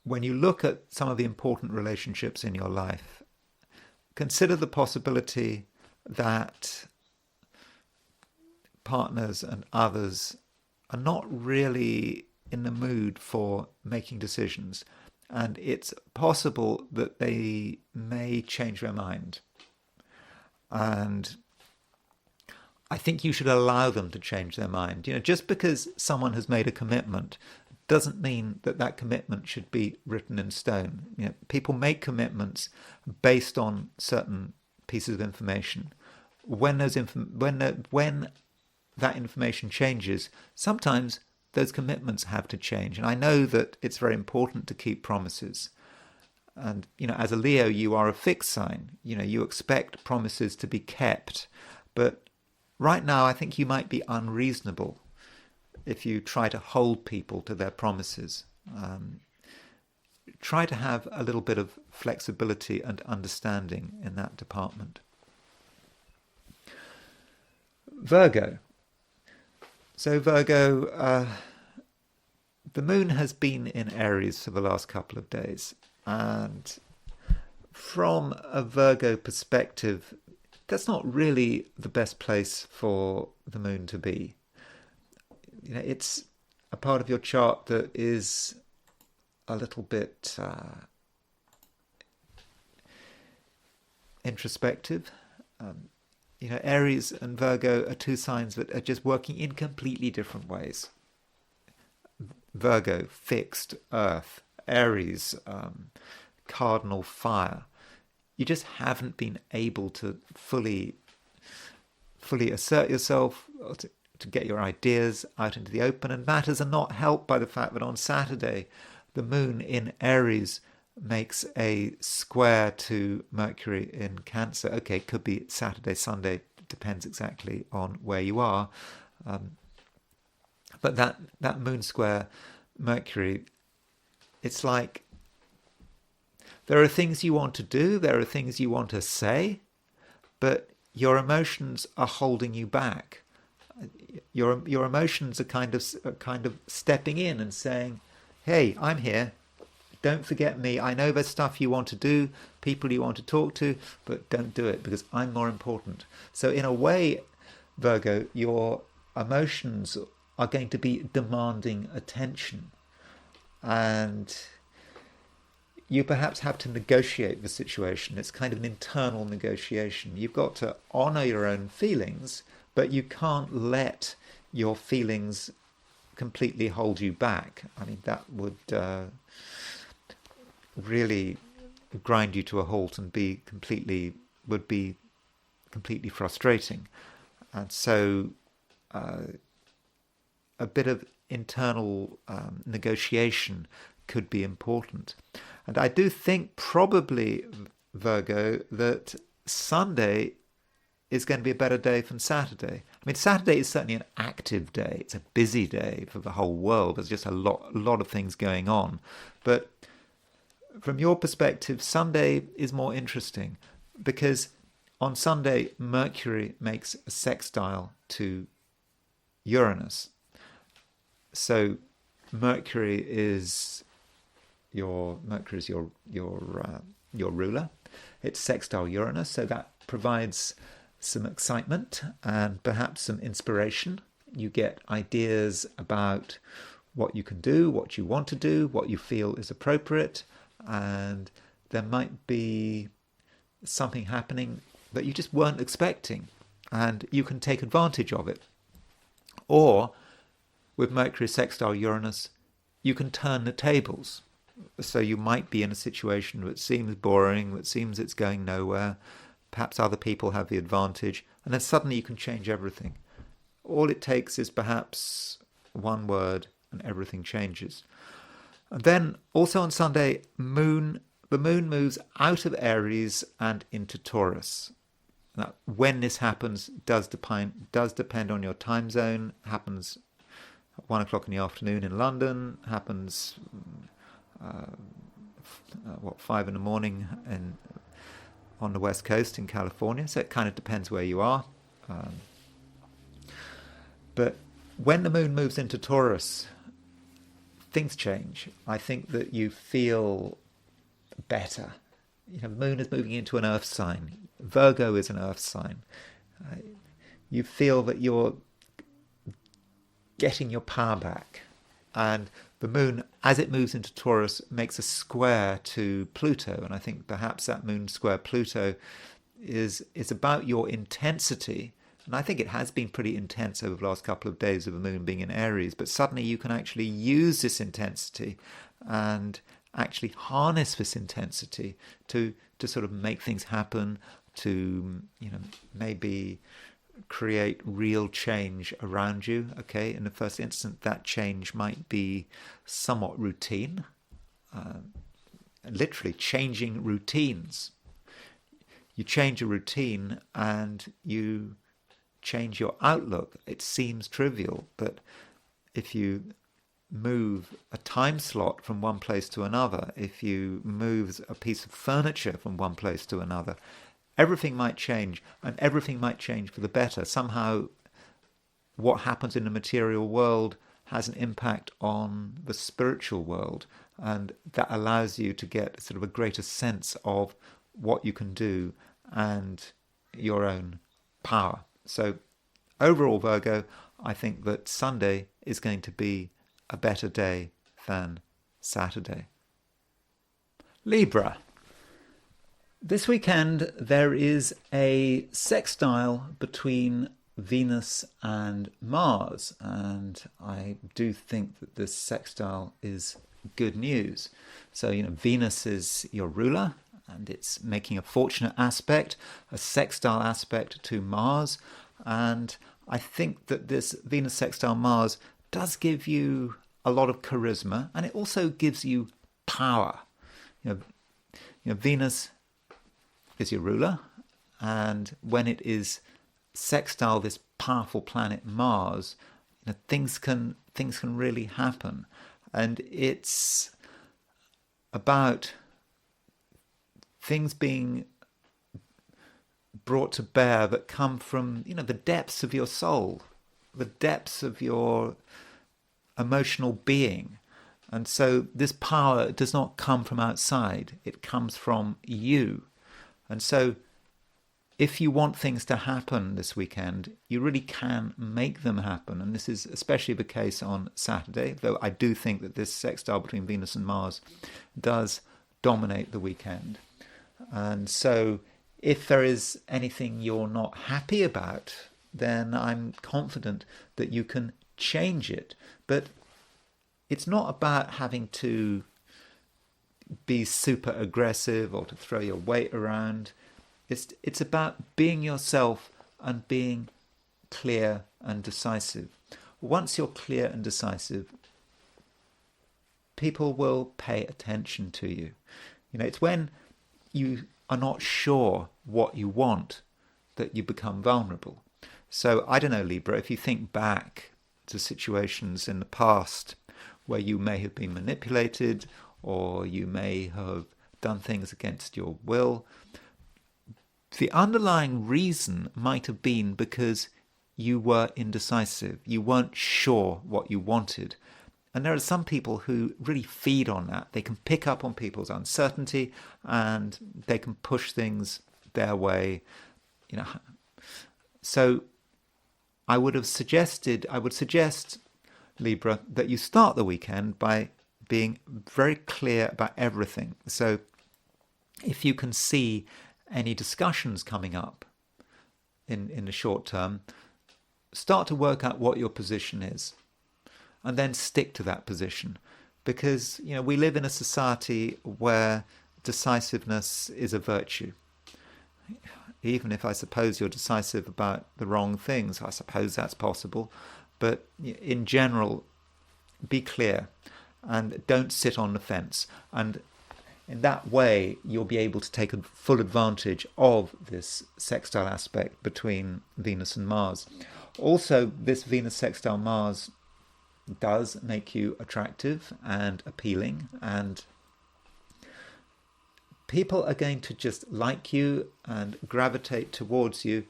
when you look at some of the important relationships in your life, consider the possibility that partners and others are not really in the mood for making decisions, and it's possible that they may change their mind. And I think you should allow them to change their mind. You know, just because someone has made a commitment doesn't mean that that commitment should be written in stone. You know, people make commitments based on certain pieces of information. When that information changes, sometimes those commitments have to change. And I know that it's very important to keep promises. And, you know, as a Leo, you are a fixed sign. You know, you expect promises to be kept. But right now, I think you might be unreasonable if you try to hold people to their promises. Try to have a little bit of flexibility and understanding in that department. Virgo. So Virgo, the moon has been in Aries for the last couple of days. And from a Virgo perspective, that's not really the best place for the moon to be. You know, it's a part of your chart that is a little bit introspective. You know, Aries and Virgo are two signs that are just working in completely different ways. Virgo, fixed earth. Aries, cardinal fire. You just haven't been able to fully assert yourself, or to get your ideas out into the open. And matters are not helped by the fact that on Saturday, the moon in Aries makes a square to Mercury in Cancer. Okay, it could be Saturday, Sunday, depends exactly on where you are. But that moon square Mercury, it's like there are things you want to do, there are things you want to say, but your emotions are holding you back. Your emotions are kind of stepping in and saying, "Hey, I'm here. Don't forget me. I know there's stuff you want to do, people you want to talk to, but don't do it because I'm more important." So in a way, Virgo, your emotions are going to be demanding attention. And you perhaps have to negotiate the situation. It's kind of an internal negotiation. You've got to honor your own feelings, but you can't let your feelings completely hold you back. I mean, that would really grind you to a halt and would be completely frustrating. And so a bit of internal negotiation could be important. And I do think probably, Virgo, that Sunday is going to be a better day than Saturday. I mean, Saturday is certainly an active day. It's a busy day for the whole world. There's just a lot of things going on. But from your perspective, Sunday is more interesting because on Sunday, Mercury makes a sextile to Uranus. So Mercury is your ruler. It's sextile Uranus, so that provides some excitement and perhaps some inspiration. You get ideas about what you can do, what you want to do, what you feel is appropriate, and there might be something happening that you just weren't expecting, and you can take advantage of it. Or with Mercury sextile Uranus, you can turn the tables. So you might be in a situation that seems boring, that seems it's going nowhere. Perhaps other people have the advantage, and then suddenly you can change everything. All it takes is perhaps one word and everything changes. And then also on Sunday, the moon moves out of Aries and into Taurus. Now, when this happens does depend on your time zone. Happens at 1 o'clock in the afternoon in London. Happens 5 in the morning on the West Coast in California. So it kind of depends where you are. But when the moon moves into Taurus, things change. I think that you feel better. The moon is moving into an earth sign. Virgo is an earth sign. You feel that you're getting your power back. And the moon, as it moves into Taurus, makes a square to Pluto. And I think perhaps that moon square Pluto is about your intensity. And I think it has been pretty intense over the last couple of days of the moon being in Aries. But suddenly you can actually use this intensity and actually harness this intensity to sort of make things happen, to maybe create real change around you. Okay, in the first instance, that change might be somewhat routine, literally changing routines. You change a routine and you change your outlook. It seems trivial, but if you move a time slot from one place to another, if you move a piece of furniture from one place to another, everything might change, and everything might change for the better. Somehow what happens in the material world has an impact on the spiritual world, and that allows you to get sort of a greater sense of what you can do and your own power. So overall, Virgo, I think that Sunday is going to be a better day than Saturday. Libra. This weekend there is a sextile between Venus and Mars, and I do think that this sextile is good news. So, Venus is your ruler, and it's making a fortunate aspect, a sextile aspect to Mars, and I think that this Venus sextile Mars does give you a lot of charisma, and it also gives you power. know, Venus is your ruler, and when it is sextile this powerful planet Mars, things can really happen, and it's about things being brought to bear that come from the depths of your soul, the depths of your emotional being. And so this power does not come from outside, it comes from you. And so if you want things to happen this weekend, you really can make them happen. And this is especially the case on Saturday, though I do think that this sextile between Venus and Mars does dominate the weekend. And so if there is anything you're not happy about, then I'm confident that you can change it. But it's not about having to be super aggressive or to throw your weight around. It's about being yourself and being clear and decisive. Once you're clear and decisive, people will pay attention to you. It's when you are not sure what you want that you become vulnerable. So I don't know, Libra, if you think back to situations in the past where you may have been manipulated or you may have done things against your will, the underlying reason might have been because you were indecisive. You weren't sure what you wanted. And there are some people who really feed on that. They can pick up on people's uncertainty and they can push things their way. So I would suggest, Libra, that you start the weekend by being very clear about everything. So if you can see any discussions coming up in the short term, start to work out what your position is and then stick to that position. Because, we live in a society where decisiveness is a virtue. Even if I suppose you're decisive about the wrong things, I suppose that's possible. But in general, be clear and don't sit on the fence. And in that way, you'll be able to take full advantage of this sextile aspect between Venus and Mars. Also, this Venus sextile Mars does make you attractive and appealing, and people are going to just like you and gravitate towards you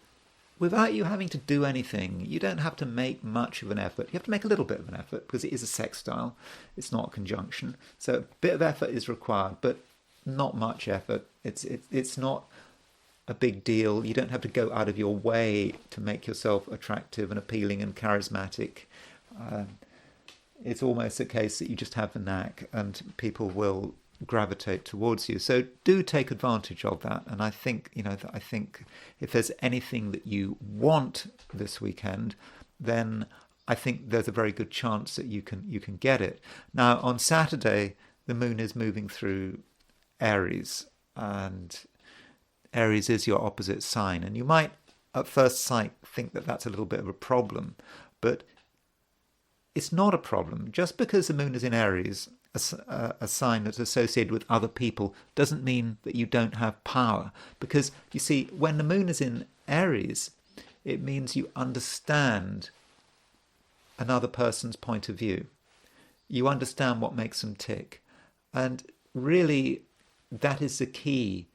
without you having to do anything. You don't have to make much of an effort. You have to make a little bit of an effort because it is a sextile. It's not a conjunction. So a bit of effort is required, but not much effort. It's not a big deal. You don't have to go out of your way to make yourself attractive and appealing and charismatic. It's almost a case that you just have the knack and people will gravitate towards you. So do take advantage of that. And I think, I think if there's anything that you want this weekend, then I think there's a very good chance that you can get it. Now, on Saturday, the moon is moving through Aries, and Aries is your opposite sign. And you might, at first sight, think that that's a little bit of a problem, but it's not a problem. Just because the moon is in Aries, a sign that's associated with other people, doesn't mean that you don't have power. Because, you see, when the moon is in Aries, it means you understand another person's point of view. You understand what makes them tick. And really, that is the key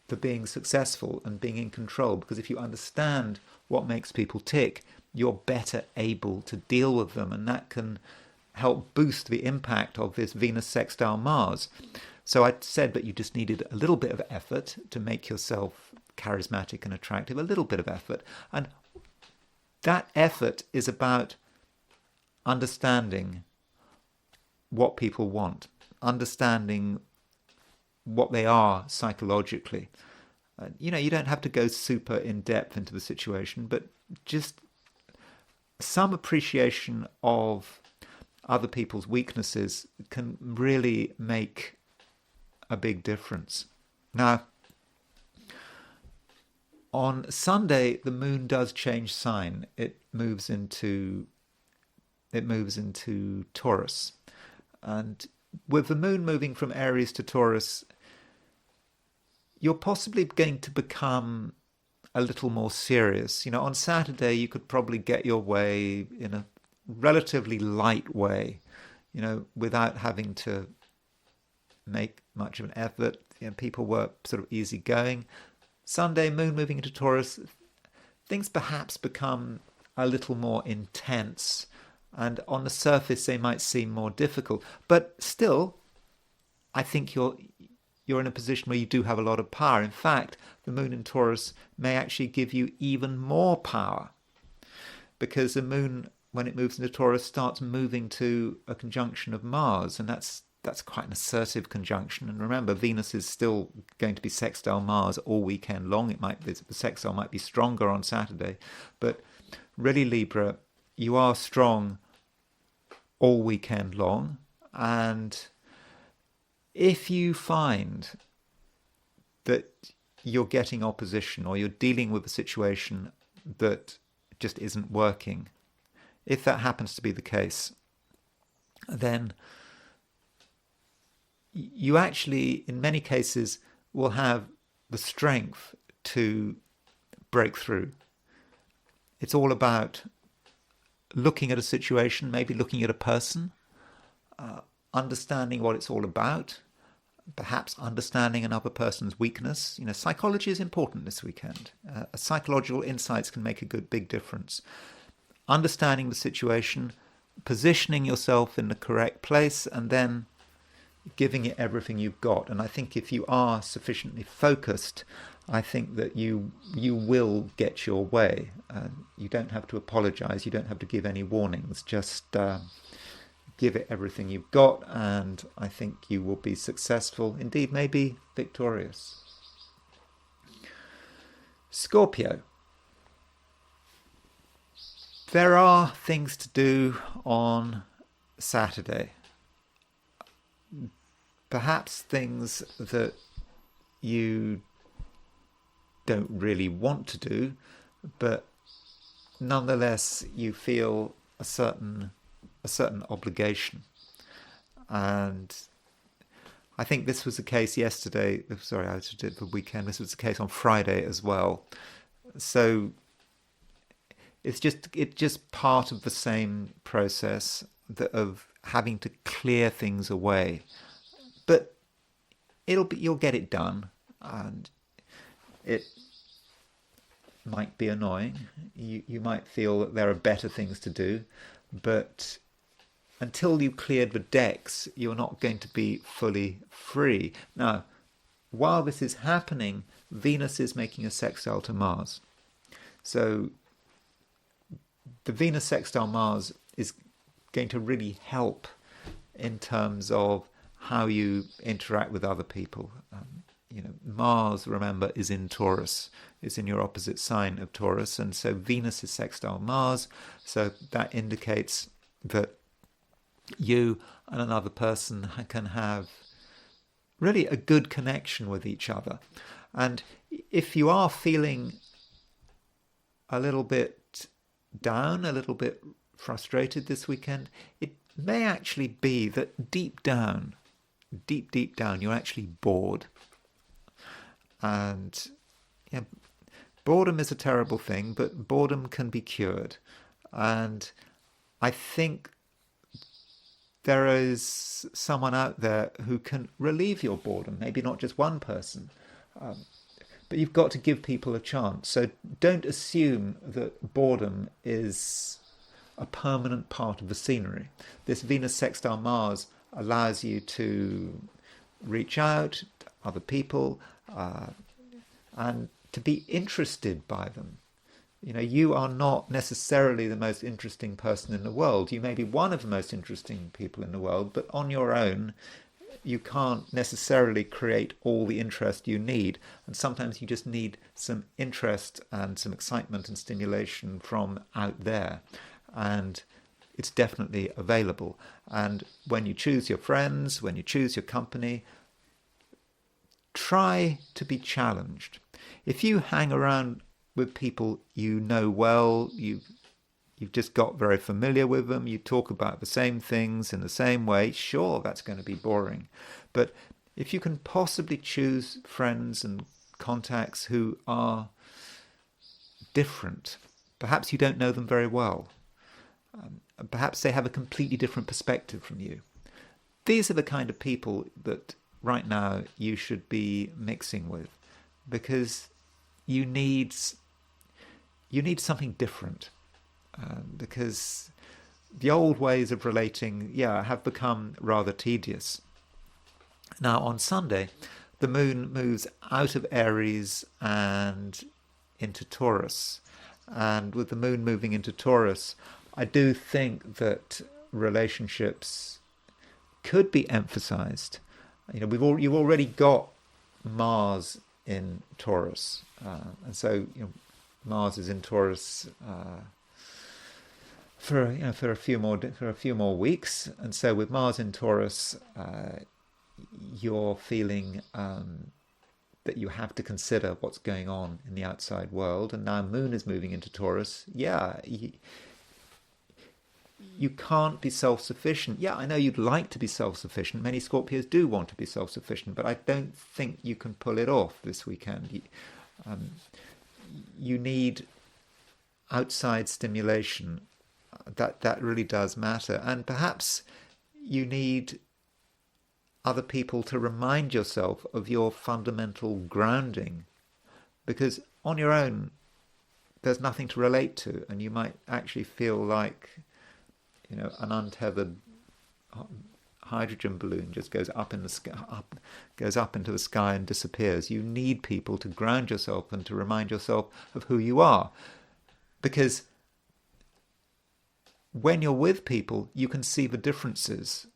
for being successful and being in control. Because if you understand what makes people tick, you're better able to deal with them. And that can help boost the impact of this Venus sextile Mars. So I said that you just needed a little bit of effort to make yourself charismatic and attractive, a little bit of effort. And that effort is about understanding what people want, understanding what they are psychologically. You don't have to go super in depth into the situation, but just some appreciation of other people's weaknesses can really make a big difference. Now, on Sunday, the moon does change sign. It moves into Taurus. And with the moon moving from Aries to Taurus, you're possibly going to become a little more serious. On Saturday, you could probably get your way in a relatively light way, without having to make much of an effort. People were sort of easygoing. Sunday, moon moving into Taurus, things perhaps become a little more intense, and on the surface they might seem more difficult. But still, I think you're in a position where you do have a lot of power. In fact, the moon in Taurus may actually give you even more power, because the moon, when it moves into Taurus, starts moving to a conjunction of Mars, and that's quite an assertive conjunction. And remember, Venus is still going to be sextile Mars all weekend long. The sextile might be stronger on Saturday, but really, Libra, you are strong all weekend long. And if you find that you're getting opposition, or you're dealing with a situation that just isn't working, if that happens to be the case, then you actually, in many cases, will have the strength to break through. It's all about looking at a situation, maybe looking at a person, understanding what it's all about, perhaps understanding another person's weakness. Psychology is important this weekend. Psychological insights can make a big difference. Understanding the situation, positioning yourself in the correct place, and then giving it everything you've got. And I think if you are sufficiently focused, I think that you will get your way. You don't have to apologize. You don't have to give any warnings. Just give it everything you've got, and I think you will be successful, indeed maybe victorious. Scorpio. There are things to do on Saturday. Perhaps things that you don't really want to do, but nonetheless you feel a certain obligation. And I think this was the case yesterday. Sorry, I just did the weekend. This was the case on Friday as well. So it's just part of the same process of having to clear things away. But you'll get it done, and it might be annoying. You might feel that there are better things to do, but until you've cleared the decks, you're not going to be fully free. Now, while this is happening, Venus is making a sextile to Mars. So the Venus sextile Mars is going to really help in terms of how you interact with other people. Mars, remember, is in Taurus. It's in your opposite sign of Taurus, and so Venus is sextile Mars. So that indicates that you and another person can have really a good connection with each other. And if you are feeling a little bit down, a little bit frustrated this weekend, it may actually be that deep down, you're actually bored. And boredom is a terrible thing, but boredom can be cured. And I think there is someone out there who can relieve your boredom, maybe not just one person. But you've got to give people a chance. So don't assume that boredom is a permanent part of the scenery. This Venus sextile Mars allows you to reach out to other people and to be interested by them. You are not necessarily the most interesting person in the world. You may be one of the most interesting people in the world, but on your own, you can't necessarily create all the interest you need. And sometimes you just need some interest and some excitement and stimulation from out there. And it's definitely available. And when you choose your friends, when you choose your company, try to be challenged. If you hang around with people you know well, you've you've just got very familiar with them, you talk about the same things in the same way, sure, that's going to be boring. But if you can possibly choose friends and contacts who are different, perhaps you don't know them very well, perhaps they have a completely different perspective from you. These are the kind of people that right now you should be mixing with, because you need something different, because the old ways of relating, have become rather tedious. Now on Sunday, the moon moves out of Aries and into Taurus. And with the moon moving into Taurus, I do think that relationships could be emphasized. You've already got Mars in Taurus, and so Mars is in Taurus for a few more weeks, and so with Mars in Taurus, you're feeling that you have to consider what's going on in the outside world, and now Moon is moving into Taurus. You can't be self-sufficient. I know you'd like to be self-sufficient. Many Scorpios do want to be self-sufficient, but I don't think you can pull it off this weekend. You need outside stimulation. That really does matter. And perhaps you need other people to remind yourself of your fundamental grounding, because on your own there's nothing to relate to, and you might actually feel like an untethered hydrogen balloon just goes up in the sky, goes up into the sky and disappears. You need people to ground yourself and to remind yourself of who you are, because when you're with people, you can see the differences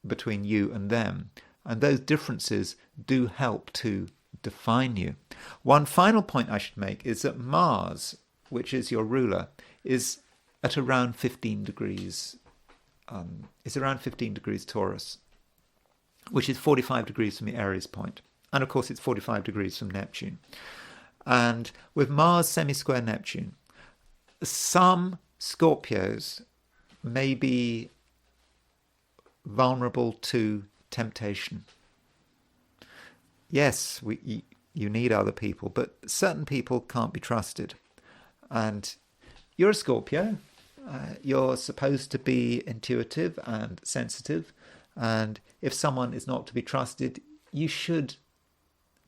between you and them, and those differences do help to define you. One final point I should make is that Mars, which is your ruler, is at around 15 degrees. It's around 15 degrees Taurus, which is 45 degrees from the Aries point, and of course it's 45 degrees from Neptune. And with Mars semi-square Neptune, some Scorpios may be vulnerable to temptation. Yes, you need other people, but certain people can't be trusted. And you're a Scorpio. You're supposed to be intuitive and sensitive. And if someone is not to be trusted, you should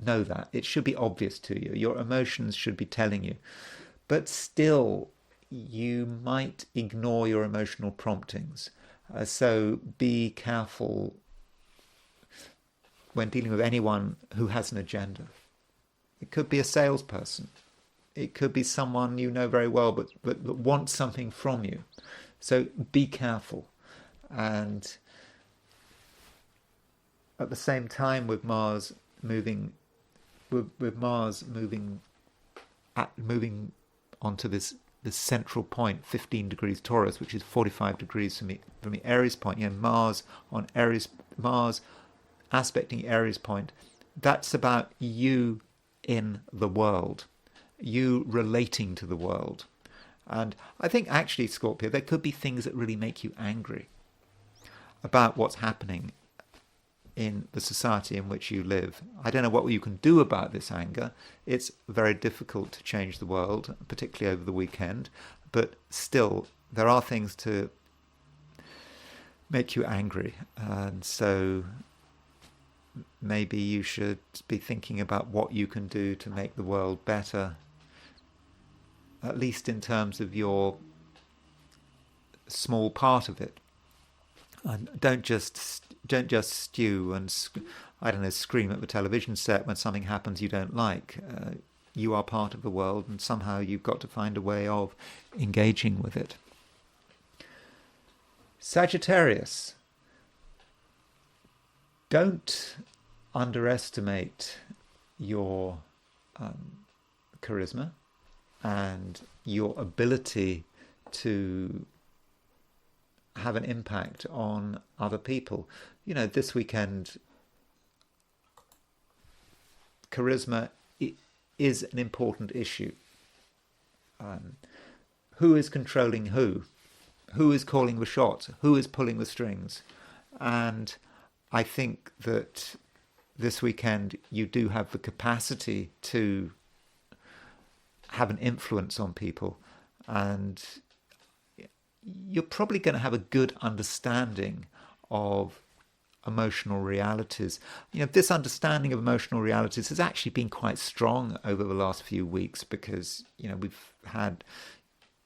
know that. It should be obvious to you. Your emotions should be telling you. But still, you might ignore your emotional promptings. So be careful when dealing with anyone who has an agenda. It could be a salesperson. It could be someone you know very well, but wants something from you. So be careful. And at the same time, with Mars moving, moving onto this central point, 15 degrees Taurus, which is 45 degrees from the Aries point. Mars on Aries, Mars aspecting Aries point. That's about you in the world, you relating to the world. And I think actually, Scorpio, there could be things that really make you angry about what's happening in the society in which you live. I don't know what you can do about this anger. It's very difficult to change the world, particularly over the weekend, but still there are things to make you angry. And so maybe you should be thinking about what you can do to make the world better, at least in terms of your small part of it. And don't just stew and scream at the television set when something happens you don't like. You are part of the world, and somehow you've got to find a way of engaging with it. Sagittarius, don't underestimate your charisma and your ability to have an impact on other people. This weekend, charisma is an important issue. who is controlling who is calling the shots, who is pulling the strings. And I think that this weekend you do have the capacity to have an influence on people, and you're probably going to have a good understanding of emotional realities. This understanding of emotional realities has actually been quite strong over the last few weeks because, we've had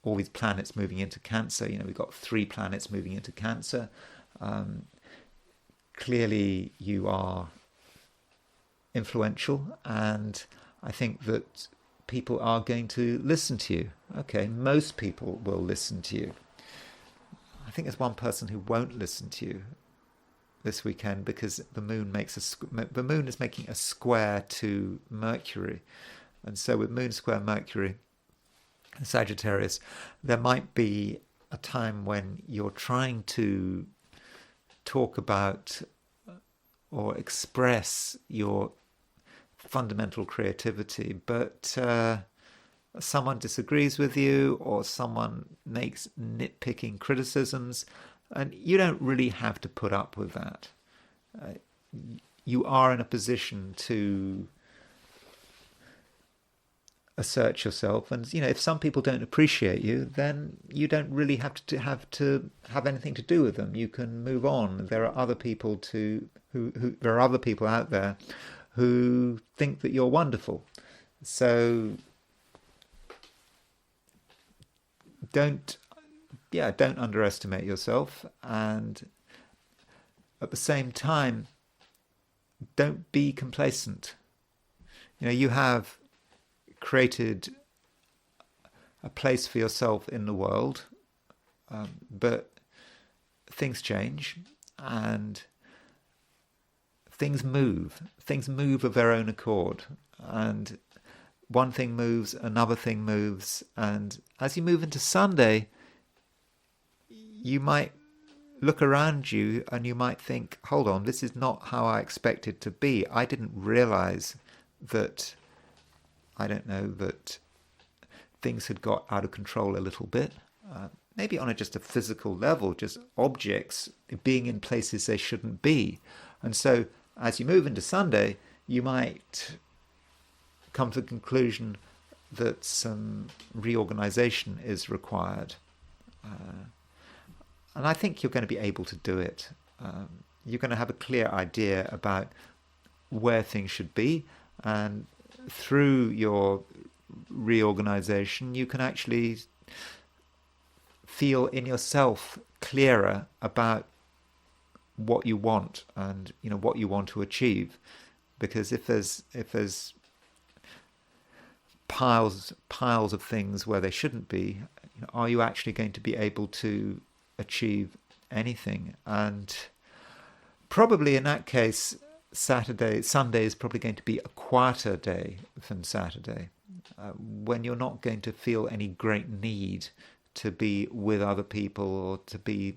all these planets moving into Cancer. We've got 3 planets moving into Cancer. Clearly you are influential, and I think that people are going to listen to you. Okay, most people will listen to you. I think there's one person who won't listen to you this weekend because the moon is making a square to Mercury, and so with moon square Mercury and Sagittarius, there might be a time when you're trying to talk about or express your fundamental creativity, but someone disagrees with you or someone makes nitpicking criticisms, and you don't really have to put up with that. You are in a position to assert yourself, and if some people don't appreciate you, then you don't really have have anything to do with them. You can move on. There are other people there are other people out there who think that you're wonderful. So don't underestimate yourself, and at the same time, don't be complacent. You have created a place for yourself in the world, but things change and things move of their own accord, and one thing moves, another thing moves, and as you move into Sunday, you might look around you and you might think, hold on, this is not how I expected to be. I didn't realize that things had got out of control a little bit. Maybe on just a physical level, just objects being in places they shouldn't be. And so as you move into Sunday, you might come to the conclusion that some reorganization is required. And I think you're going to be able to do it. You're going to have a clear idea about where things should be, and through your reorganization, you can actually feel in yourself clearer about what you want and what you want to achieve. Because if there's piles of things where they shouldn't be, are you actually going to be able to achieve anything? And probably in that case, Sunday is probably going to be a quieter day than Saturday, when you're not going to feel any great need to be with other people or to be,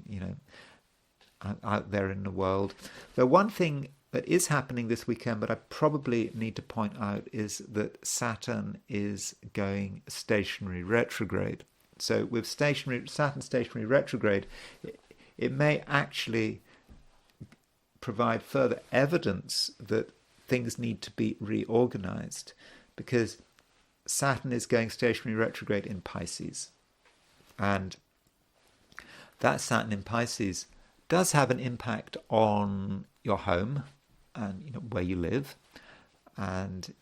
out there in the world. The one thing that is happening this weekend, but I probably need to point out, is that Saturn is going stationary retrograde. So with Saturn stationary retrograde, it may actually provide further evidence that things need to be reorganized, because Saturn is going stationary retrograde in Pisces, and that Saturn in Pisces does have an impact on your home and where you live, and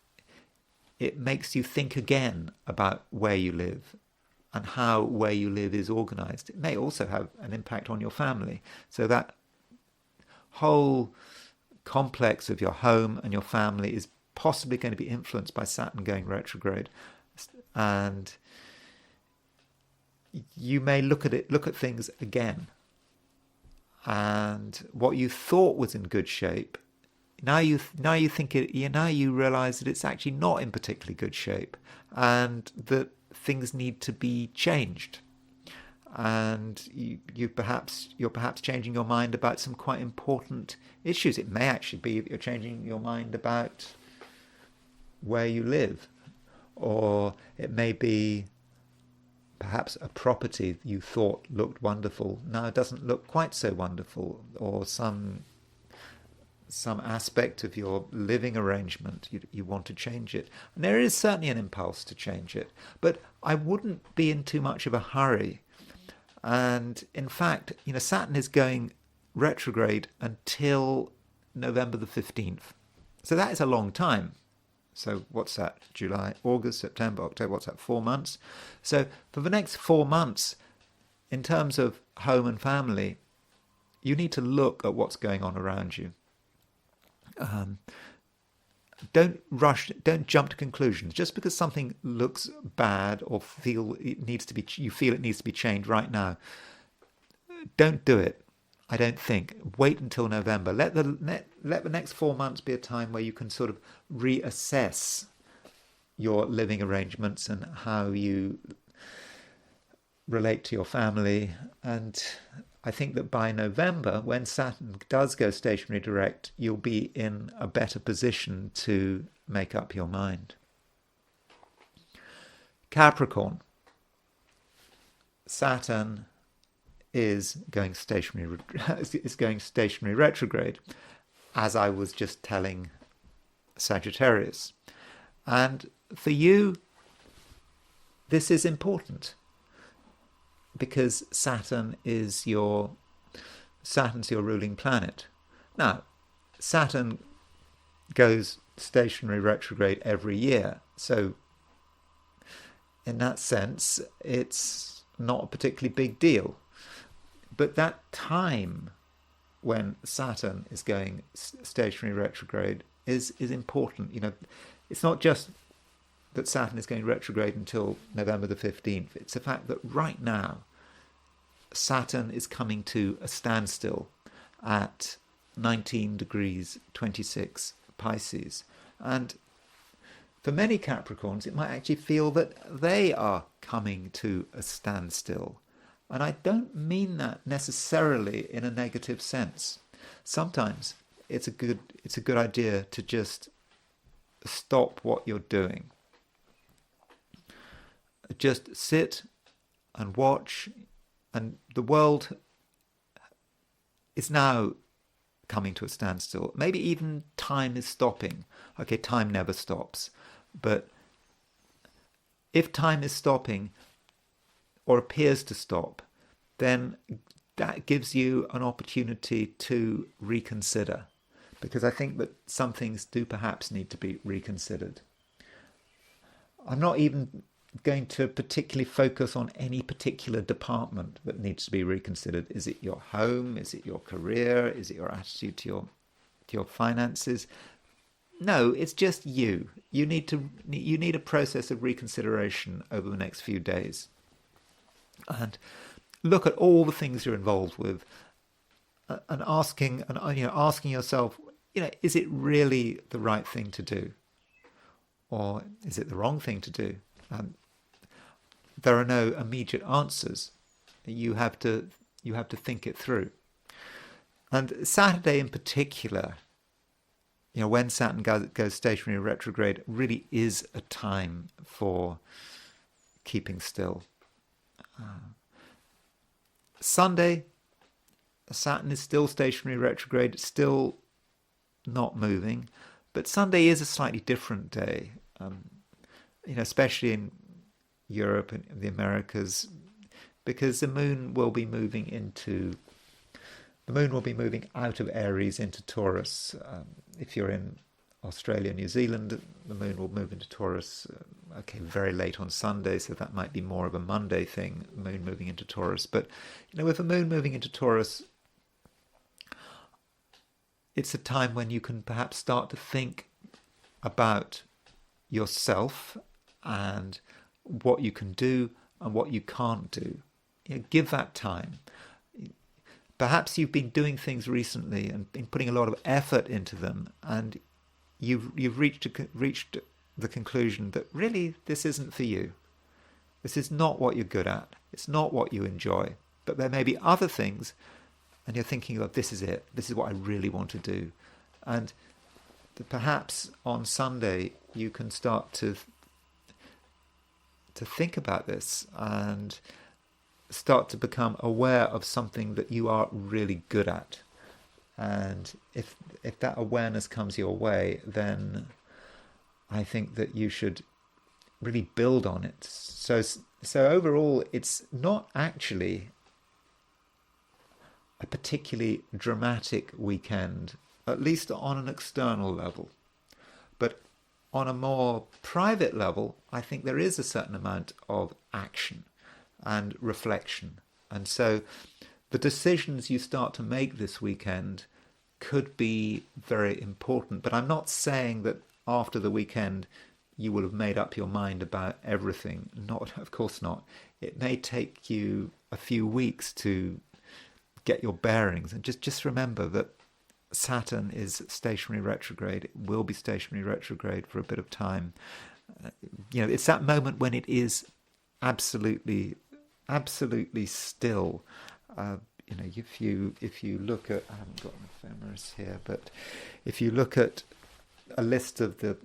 it makes you think again about where you live and how where you live is organized. It may also have an impact on your family. So that whole complex of your home and your family is possibly going to be influenced by Saturn going retrograde. And you may look at things again. And what you thought was in good shape, now you realize that it's actually not in particularly good shape, and that things need to be changed. And you're perhaps changing your mind about some quite important issues. It may actually be that you're changing your mind about where you live, or it may be perhaps a property you thought looked wonderful now doesn't look quite so wonderful, or some aspect of your living arrangement, you want to change it. And there is certainly an impulse to change it, but I wouldn't be in too much of a hurry. And in fact, Saturn is going retrograde until November the 15th. So that is a long time. So what's that? July, August, September, October, what's that? 4 months. So for the next 4 months, in terms of home and family, you need to look at what's going on around you. Don't rush, don't jump to conclusions. Just because something looks bad or you feel it needs to be changed right now, don't do it. I don't think. Wait until November. Let the next 4 months be a time where you can sort of reassess your living arrangements and how you relate to your family. And I think that by November, when Saturn does go stationary direct, you'll be in a better position to make up your mind. Capricorn. Saturn is going stationary retrograde, as I was just telling Sagittarius. And for you, this is important, because Saturn's your ruling planet. Now, Saturn goes stationary retrograde every year, so in that sense, it's not a particularly big deal. But that time when Saturn is going stationary retrograde is important. It's not just that Saturn is going retrograde until November the 15th. It's the fact that right now, Saturn is coming to a standstill at 19 degrees 26 Pisces. And for many Capricorns, it might actually feel that they are coming to a standstill. And I don't mean that necessarily in a negative sense. Sometimes it's a good idea to just stop what you're doing. Just sit and watch, and the world is now coming to a standstill. Maybe even time is stopping. Okay, time never stops. But if time is stopping, or appears to stop, then that gives you an opportunity to reconsider, because I think that some things do perhaps need to be reconsidered. I'm not even going to particularly focus on any particular department that needs to be reconsidered. Is it your home? Is it your career? Is it your attitude to your finances? No, it's just you. You need a process of reconsideration over the next few days. And look at all the things you're involved with, and asking yourself, is it really the right thing to do, or is it the wrong thing to do? There are no immediate answers. You have to think it through. And Saturday in particular, when Saturn goes stationary retrograde, really is a time for keeping still. Sunday, Saturn is still stationary retrograde, still not moving, but Sunday is a slightly different day, especially in Europe and the Americas, because the moon will be moving out of Aries into Taurus. If you're in Australia, New Zealand, the moon will move into Taurus, very late on Sunday, so that might be more of a Monday thing, moon moving into Taurus. But, with the moon moving into Taurus, it's a time when you can perhaps start to think about yourself and what you can do and what you can't do. Give that time. Perhaps you've been doing things recently and been putting a lot of effort into them, and you've reached the conclusion that really this isn't for you. This is not what you're good at. It's not what you enjoy. But there may be other things, and you're thinking, this is it. This is what I really want to do. And perhaps on Sunday you can start to to think about this and start to become aware of something that you are really good at. And if that awareness comes your way, then I think that you should really build on it. So overall, it's not actually a particularly dramatic weekend, at least on an external level. But on a more private level, I think there is a certain amount of action and reflection. And so the decisions you start to make this weekend could be very important. But I'm not saying that after the weekend you will have made up your mind about everything. Not, of course not. It may take you a few weeks to get your bearings. And just remember that Saturn is stationary retrograde. It will be stationary retrograde for a bit of time. It's that moment when it is absolutely still. If you look at, I haven't got an ephemeris here, but if you look at a list of the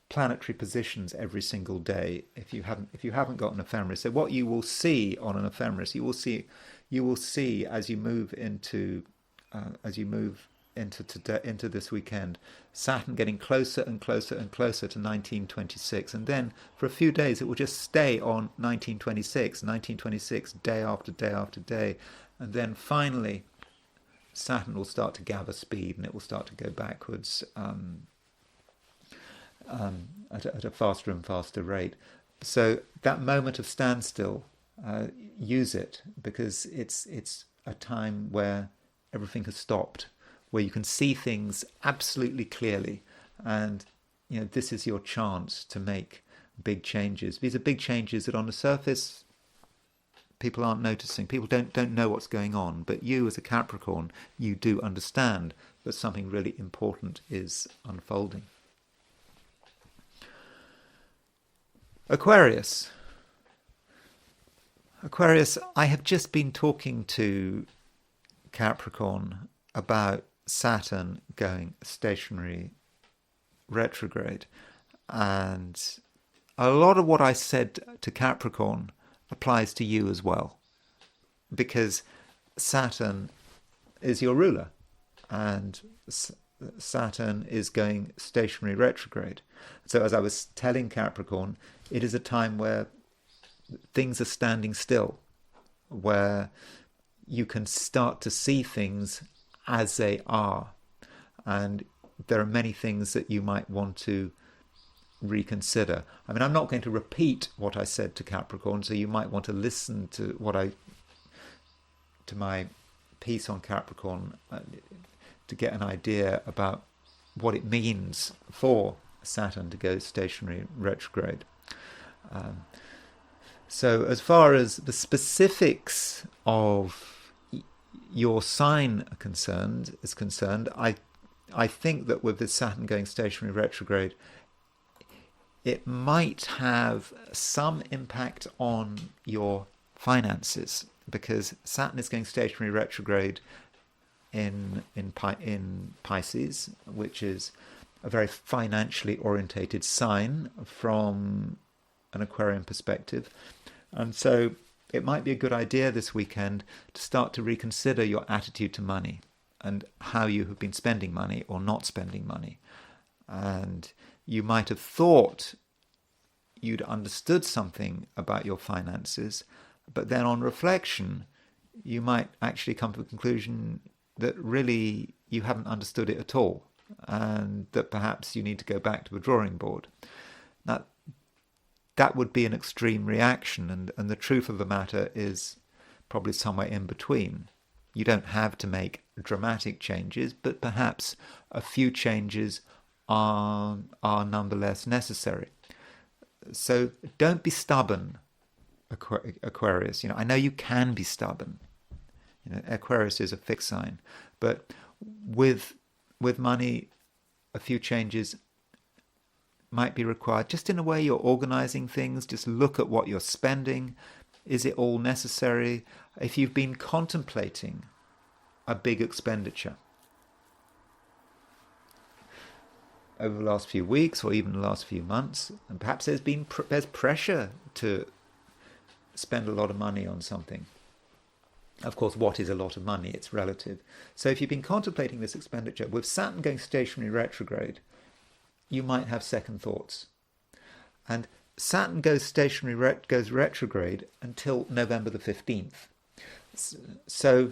planetary positions every single day, if you haven't got an ephemeris, so what you will see on an ephemeris, you will see as you move into this weekend, Saturn getting closer and closer and closer to 1926, and then for a few days it will just stay on 1926 day after day after day, and then finally Saturn will start to gather speed and it will start to go backwards at a faster and faster rate. So that moment of standstill, use it, because it's a time where everything has stopped, where you can see things absolutely clearly, and this is your chance to make big changes. These are big changes that on the surface people aren't noticing. People don't know what's going on, but you as a Capricorn, you do understand that something really important is unfolding. Aquarius, I have just been talking to Capricorn about Saturn going stationary retrograde, and a lot of what I said to Capricorn applies to you as well, because Saturn is your ruler and Saturn is going stationary retrograde. So as I was telling Capricorn, it is a time where things are standing still, where you can start to see things as they are. And there are many things that you might want to reconsider. I mean, I'm not going to repeat what I said to Capricorn, so you might want to listen to my piece on Capricorn to get an idea about what it means for Saturn to go stationary retrograde. So as far as the specifics of your sign is concerned, I think that with this Saturn going stationary retrograde, it might have some impact on your finances, because Saturn is going stationary retrograde in Pisces, which is a very financially orientated sign from an Aquarian perspective. And so it might be a good idea this weekend to start to reconsider your attitude to money and how you have been spending money or not spending money. And you might have thought you'd understood something about your finances, but then on reflection, you might actually come to the conclusion that really you haven't understood it at all, and that perhaps you need to go back to the drawing board. Now, that would be an extreme reaction, and the truth of the matter is probably somewhere in between. You don't have to make dramatic changes, but perhaps a few changes are nonetheless necessary. So don't be stubborn, Aquarius. I know you can be stubborn. Aquarius is a fixed sign, but with money, a few changes might be required. Just in the way you're organizing things, just look at what you're spending. Is it all necessary? If you've been contemplating a big expenditure, over the last few weeks or even the last few months, and perhaps there's pressure to spend a lot of money on something. Of course, what is a lot of money? It's relative. So if you've been contemplating this expenditure, with Saturn going stationary retrograde, you might have second thoughts. And Saturn goes goes retrograde until November the 15th. So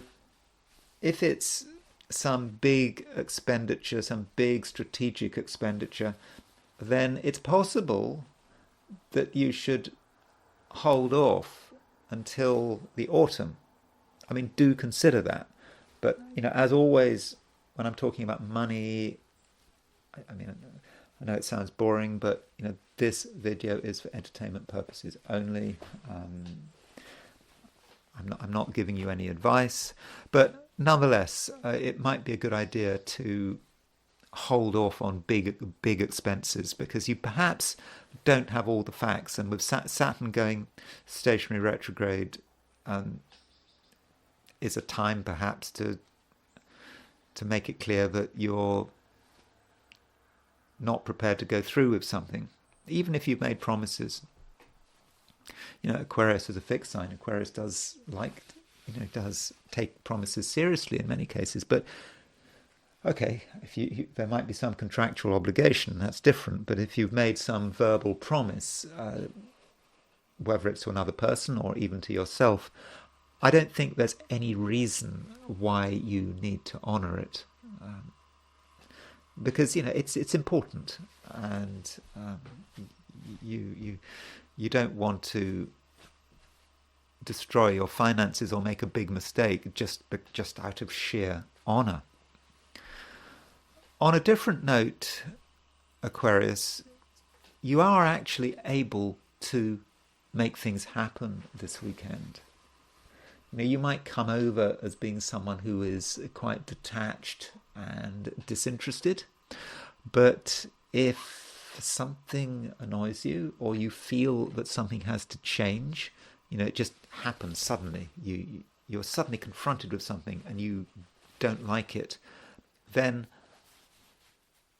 if it's some big expenditure, some big strategic expenditure, then it's possible that you should hold off until the autumn. I mean, do consider that. But, as always, when I'm talking about money, I mean, I know it sounds boring, but, this video is for entertainment purposes only. I'm not giving you any advice, but nonetheless, it might be a good idea to hold off on big expenses, because you perhaps don't have all the facts. And with Saturn going stationary retrograde, is a time perhaps to make it clear that you're not prepared to go through with something, even if you've made promises. Aquarius is a fixed sign. Aquarius does does take promises seriously in many cases, but okay, if there might be some contractual obligation, that's different. But if you've made some verbal promise, whether it's to another person or even to yourself, I don't think there's any reason why you need to honour it, because it's important, and you don't want to destroy your finances or make a big mistake just out of sheer honour. On a different note, Aquarius, you are actually able to make things happen this weekend. You might come over as being someone who is quite detached and disinterested, but if something annoys you, or you feel that something has to change, it just happens suddenly. You're suddenly confronted with something and you don't like it, then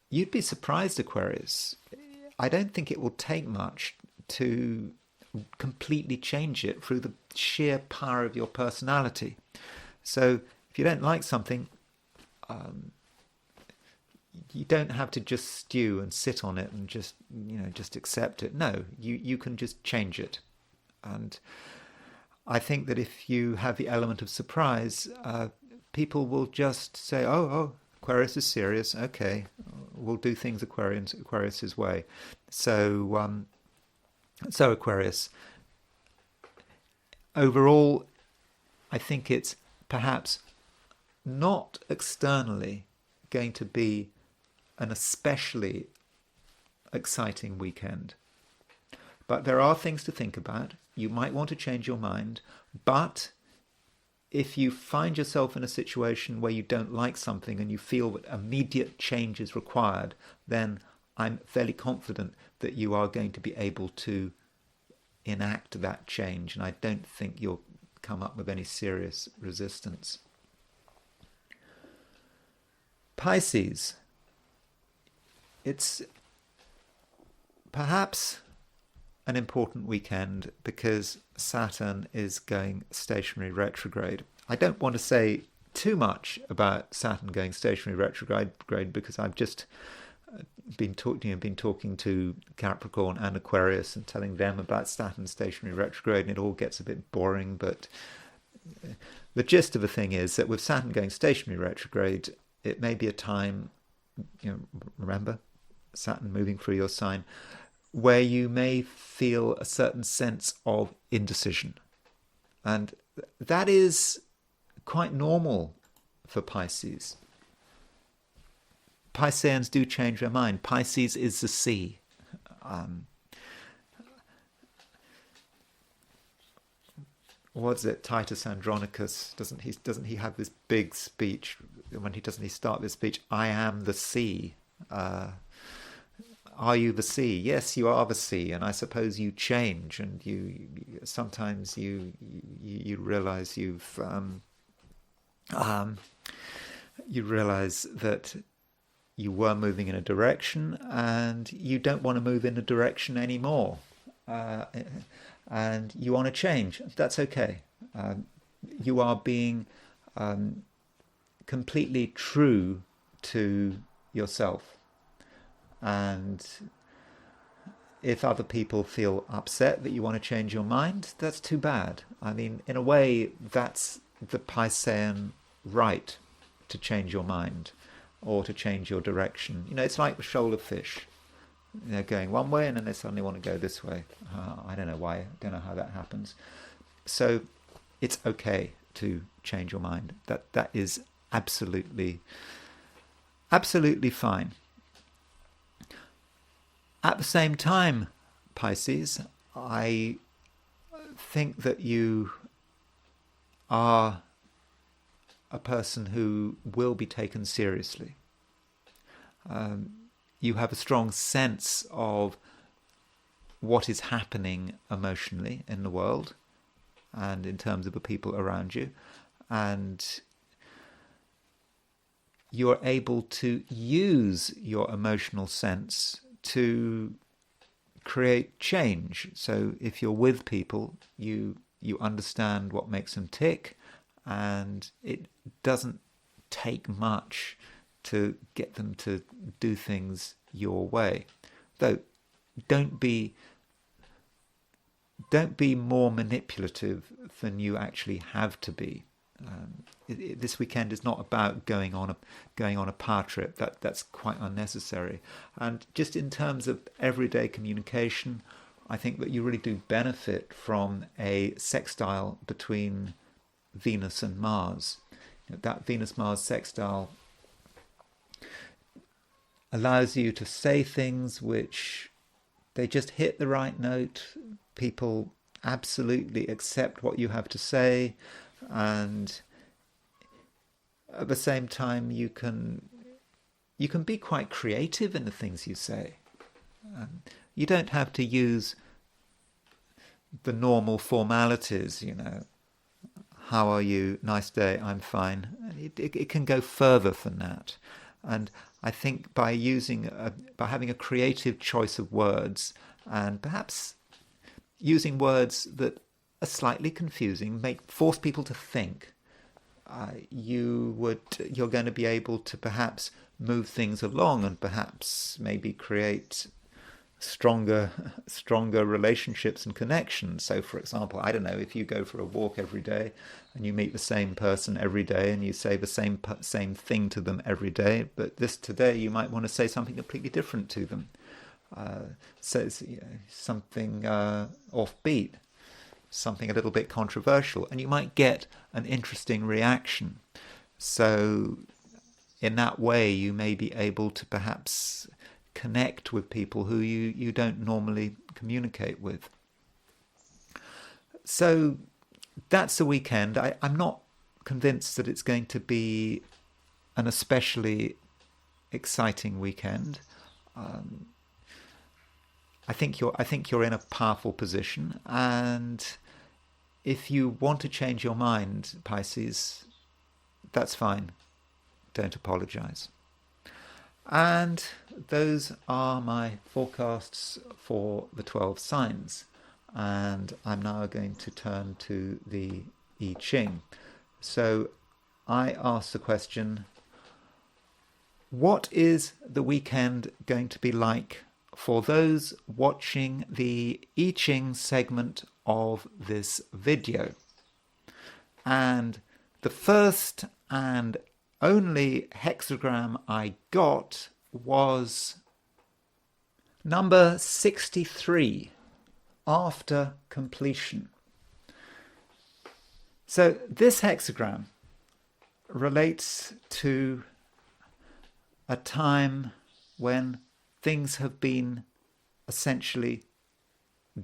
you'd be surprised, Aquarius. I don't think it will take much to completely change it through the sheer power of your personality. So if you don't like something, you don't have to just stew and sit on it and just accept it. No, you can just change it. And I think that if you have the element of surprise, people will just say, oh, Aquarius is serious. Okay, we'll do things Aquarius's way. So Aquarius, overall, I think it's perhaps not externally going to be an especially exciting weekend. But there are things to think about. You might want to change your mind, but if you find yourself in a situation where you don't like something and you feel that immediate change is required, then I'm fairly confident that you are going to be able to enact that change, and I don't think you'll come up with any serious resistance. Pisces, it's perhaps an important weekend because Saturn is going stationary retrograde. I don't want to say too much about Saturn going stationary retrograde because I've just been talking to Capricorn and Aquarius and telling them about Saturn stationary retrograde, and it all gets a bit boring. But the gist of the thing is that with Saturn going stationary retrograde, it may be a time, remember, Saturn moving through your sign, where you may feel a certain sense of indecision. And that is quite normal for Pisces. Pisceans do change their mind. Pisces is the sea. What's it? Titus Andronicus, doesn't he have this big speech? When he start this speech? I am the sea. Are you the sea? Yes, you are the sea, and I suppose you change, and you sometimes you realize you realize that you were moving in a direction and you don't want to move in a direction anymore, uh, and you want to change. That's okay. You are being completely true to yourself. And if other people feel upset that you want to change your mind, that's too bad. I mean, in a way, that's the Piscean right to change your mind or to change your direction. You know, it's like the shoal of fish. They're going one way and then they suddenly want to go this way. I don't know why. I don't know how that happens. So it's okay to change your mind. That is absolutely fine. At the same time, Pisces, I think that you are a person who will be taken seriously. You have a strong sense of what is happening emotionally in the world and in terms of the people around you. And you're able to use your emotional sense to create change. So if you're with people, you understand what makes them tick, and it doesn't take much to get them to do things your way. Though don't be more manipulative than you actually have to be. This weekend is not about going on a power trip. That's quite unnecessary. And just in terms of everyday communication, I think that you really do benefit from a sextile between Venus and Mars. That Venus-Mars sextile allows you to say things which they just hit the right note. People absolutely accept what you have to say, and at the same time you can be quite creative in the things you say. You don't have to use the normal formalities, you know. How are you? Nice day. I'm fine. It can go further than that. And I think by having a creative choice of words, and perhaps using words that are slightly confusing, force people to think, you're going to be able to perhaps move things along and perhaps maybe create stronger relationships and connections. So, for example, I don't know, if you go for a walk every day and you meet the same person every day and you say the same thing to them every day, but today you might want to say something completely different to them. Something offbeat, something a little bit controversial, and you might get an interesting reaction. So in that way, you may be able to perhaps connect with people who you don't normally communicate with. So that's the weekend. I'm not convinced that it's going to be an especially exciting weekend. I think you're in a powerful position, and if you want to change your mind, Pisces, that's fine. Don't apologize. And those are my forecasts for the 12 signs. And I'm now going to turn to the I Ching. So I asked the question, what is the weekend going to be like for those watching the I Ching segment of this video? And the first and only hexagram I got was number 63, after completion. So this hexagram relates to a time when things have been essentially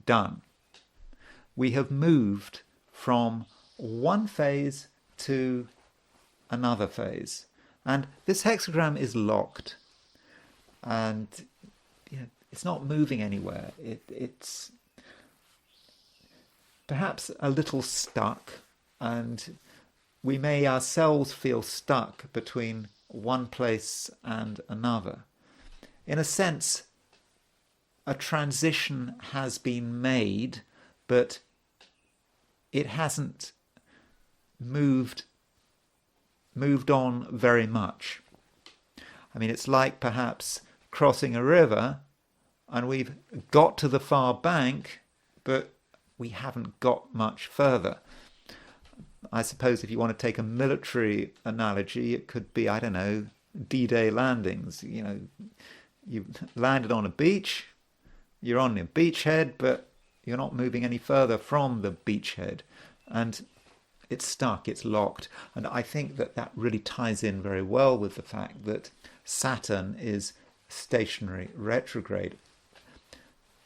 done. We have moved from one phase to another phase, and this hexagram is locked, and it's not moving anywhere. It's perhaps a little stuck, and we may ourselves feel stuck between one place and another. In a sense, a transition has been made, but it hasn't moved on very much. I mean, it's like perhaps crossing a river and we've got to the far bank, but we haven't got much further. I suppose if you want to take a military analogy, it could be, I don't know, D-Day landings. You know, you landed on a beach, you're on a beachhead, but you're not moving any further from the beachhead. And it's stuck, it's locked. And I think that that really ties in very well with the fact that Saturn is stationary retrograde.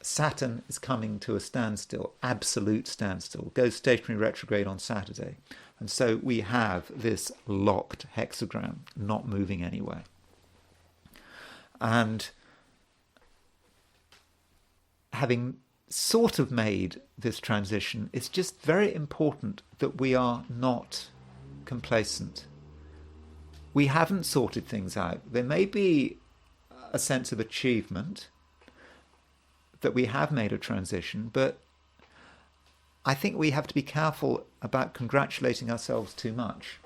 Saturn is coming to a standstill, absolute standstill, goes stationary retrograde on Saturday. And so we have this locked hexagram, not moving anywhere. And having sort of made this transition, it's just very important that we are not complacent. We haven't sorted things out. There may be a sense of achievement that we have made a transition, but I think we have to be careful about congratulating ourselves too much,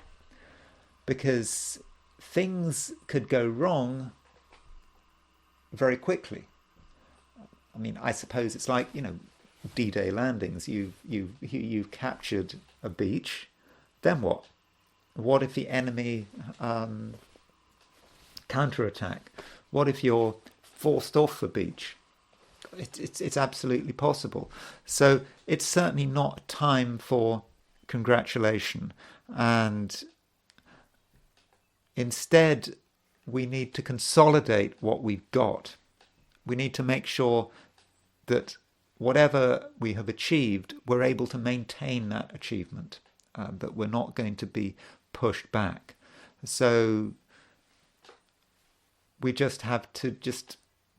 because things could go wrong very quickly. I mean, I suppose it's like, you know, D-Day landings. You've captured a beach. Then what? What if the enemy counterattack? What if you're forced off the beach? It's absolutely possible. So it's certainly not time for congratulation, and instead we need to consolidate what we've got. We need to make sure that whatever we have achieved, we're able to maintain that achievement, that we're not going to be pushed back. So we just have to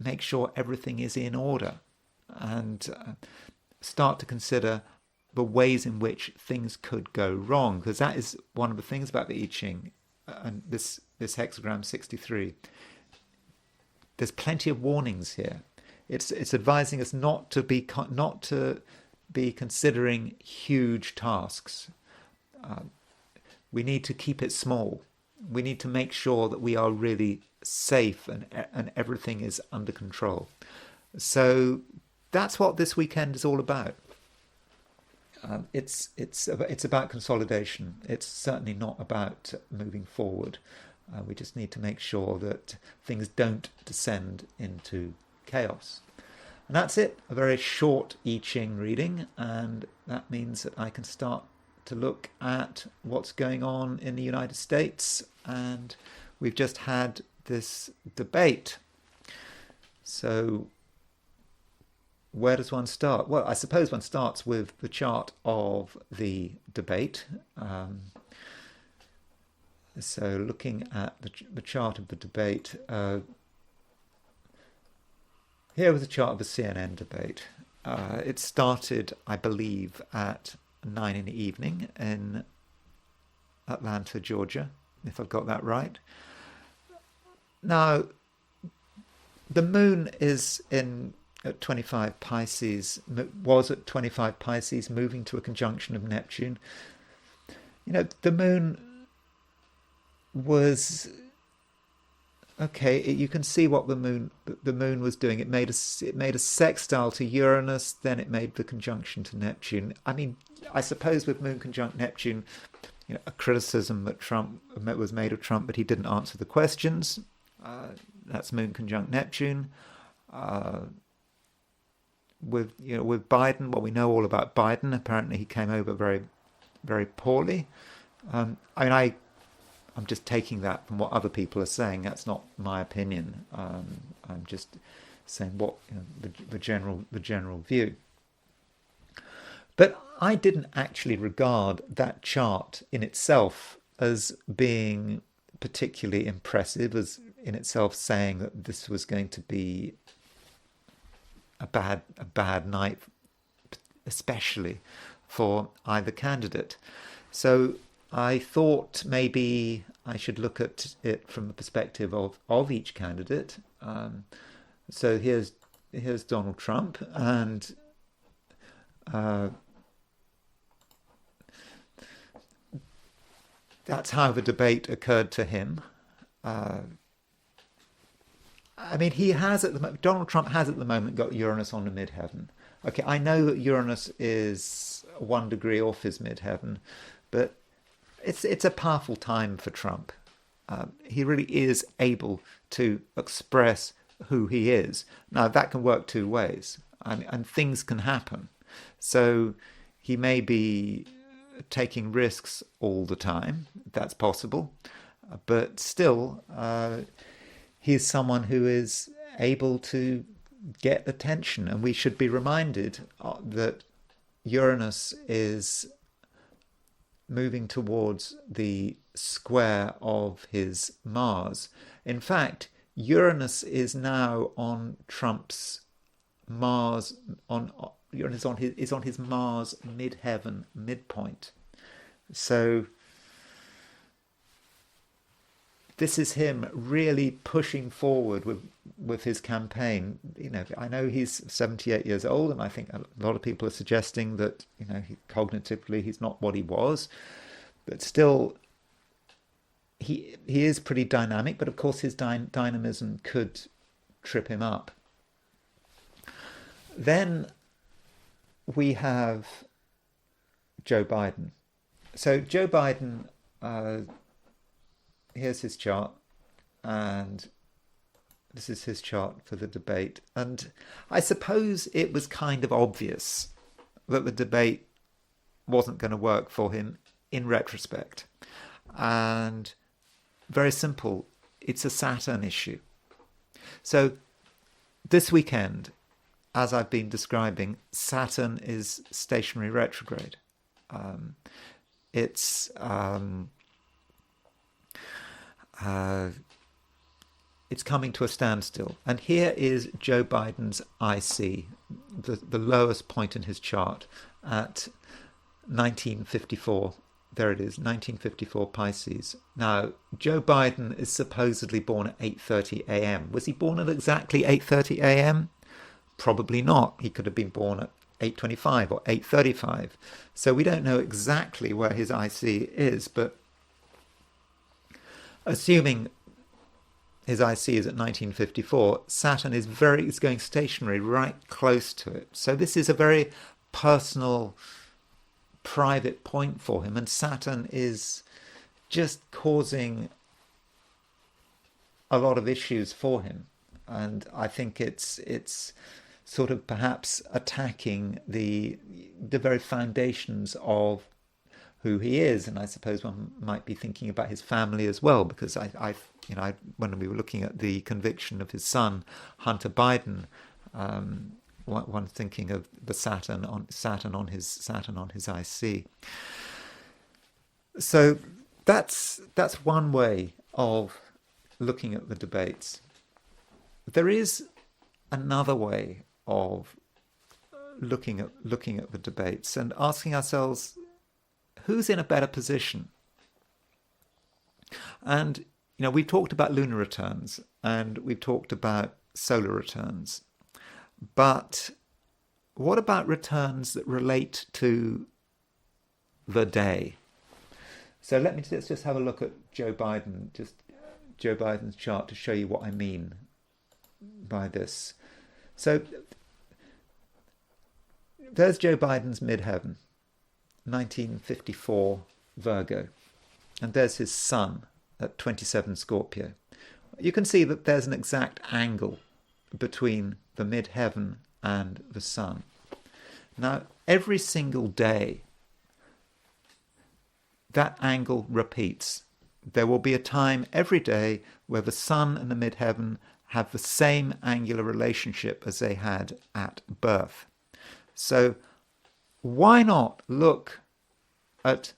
make sure everything is in order, and start to consider the ways in which things could go wrong, because that is one of the things about the I Ching and this hexagram 63. There's plenty of warnings here. It's advising us not to be considering huge tasks. We need to keep it small. We need to make sure that we are really safe and everything is under control. So that's what this weekend is all about. It's about consolidation. It's certainly not about moving forward. We just need to make sure that things don't descend into chaos. And that's it. A very short I Ching reading, and that means that I can start to look at what's going on in the United States. And we've just had this debate. So where does one start? Well, I suppose one starts with the chart of the debate. So looking at the chart of the debate, here was a chart of the CNN debate. It started, I believe, at 9 in the evening in Atlanta, Georgia, if I've got that right. Now, the moon is at 25 Pisces, was at 25 Pisces, moving to a conjunction of Neptune. You know, the moon was okay. You can see what the moon was doing. It made a sextile to Uranus, then it made the conjunction to Neptune. I mean, I suppose with moon conjunct Neptune, you know, a criticism that Trump was made of Trump, but he didn't answer the questions. That's moon conjunct Neptune. With Biden, well, we know all about Biden. Apparently, he came over very, very poorly. I'm just taking that from what other people are saying. That's not my opinion. I'm just saying what the general view. But I didn't actually regard that chart in itself as being particularly impressive, as in itself saying that this was going to be a bad night, especially for either candidate. So I thought maybe I should look at it from the perspective of each candidate. So here's Donald Trump, and that's how the debate occurred to him. I mean, Donald Trump has at the moment got Uranus on the midheaven. Okay, I know that Uranus is 1 degree off his midheaven, but it's a powerful time for Trump. He really is able to express who he is. Now, that can work two ways, and things can happen. So he may be taking risks all the time. That's possible. But still, he's someone who is able to get attention, and we should be reminded that Uranus is moving towards the square of his Mars. In fact, Uranus is now on Trump's Mars, Uranus is on his Mars midheaven midpoint. So this is him really pushing forward with his campaign. You know, I know he's 78 years old, and I think a lot of people are suggesting that, you know, cognitively he's not what he was, but still he is pretty dynamic. But of course his dynamism could trip him up. Then we have Joe Biden. So Joe Biden, here's his chart, and this is his chart for the debate. And I suppose it was kind of obvious that the debate wasn't going to work for him in retrospect. And very simple, it's a Saturn issue. So this weekend, as I've been describing, Saturn is stationary retrograde. It's coming to a standstill. And here is Joe Biden's IC, the lowest point in his chart at 1954. There it is, 1954 Pisces. Now, Joe Biden is supposedly born at 8:30 a.m. Was he born at exactly 8:30 a.m.? Probably not. He could have been born at 8:25 or 8:35. So we don't know exactly where his IC is, but assuming his IC is at 1954, Saturn is going stationary right close to it. So this is a very personal, private point for him, and Saturn is just causing a lot of issues for him. And I think it's sort of perhaps attacking the very foundations of who he is. And I suppose one might be thinking about his family as well, because when we were looking at the conviction of his son Hunter Biden, one thinking of the Saturn on his IC. So that's one way of looking at the debates. There is another way of looking at the debates and asking ourselves, who's in a better position? And we've talked about lunar returns and we've talked about solar returns, but what about returns that relate to the day? So let's just have a look at Joe Biden's chart to show you what I mean by this. So there's Joe Biden's midheaven, 1954 Virgo, and there's his sun at 27 Scorpio. You can see that there's an exact angle between the midheaven and the sun. Now, every single day, that angle repeats. There will be a time every day where the sun and the midheaven have the same angular relationship as they had at birth. So why not look at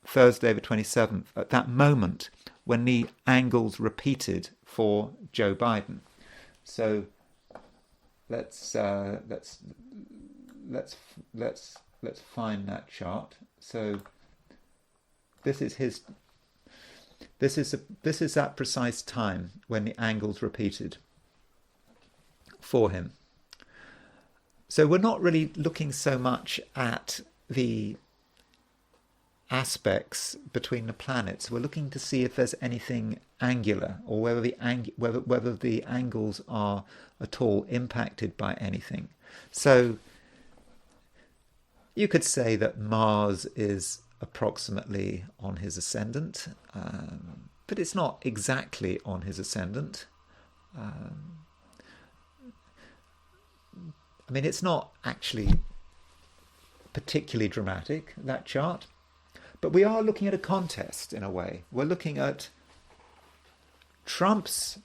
Thursday the 27th, at that moment when the angles repeated for Joe Biden? So let's find that chart. So this is his this is that precise time when the angle's repeated for him. So we're not really looking so much at the aspects between the planets. We're looking to see if there's anything angular, or whether the angles are at all impacted by anything. So you could say that Mars is approximately on his ascendant, but it's not exactly on his ascendant. I mean, it's not actually particularly dramatic, that chart, but we are looking at a contest in a way. We're looking at Trump's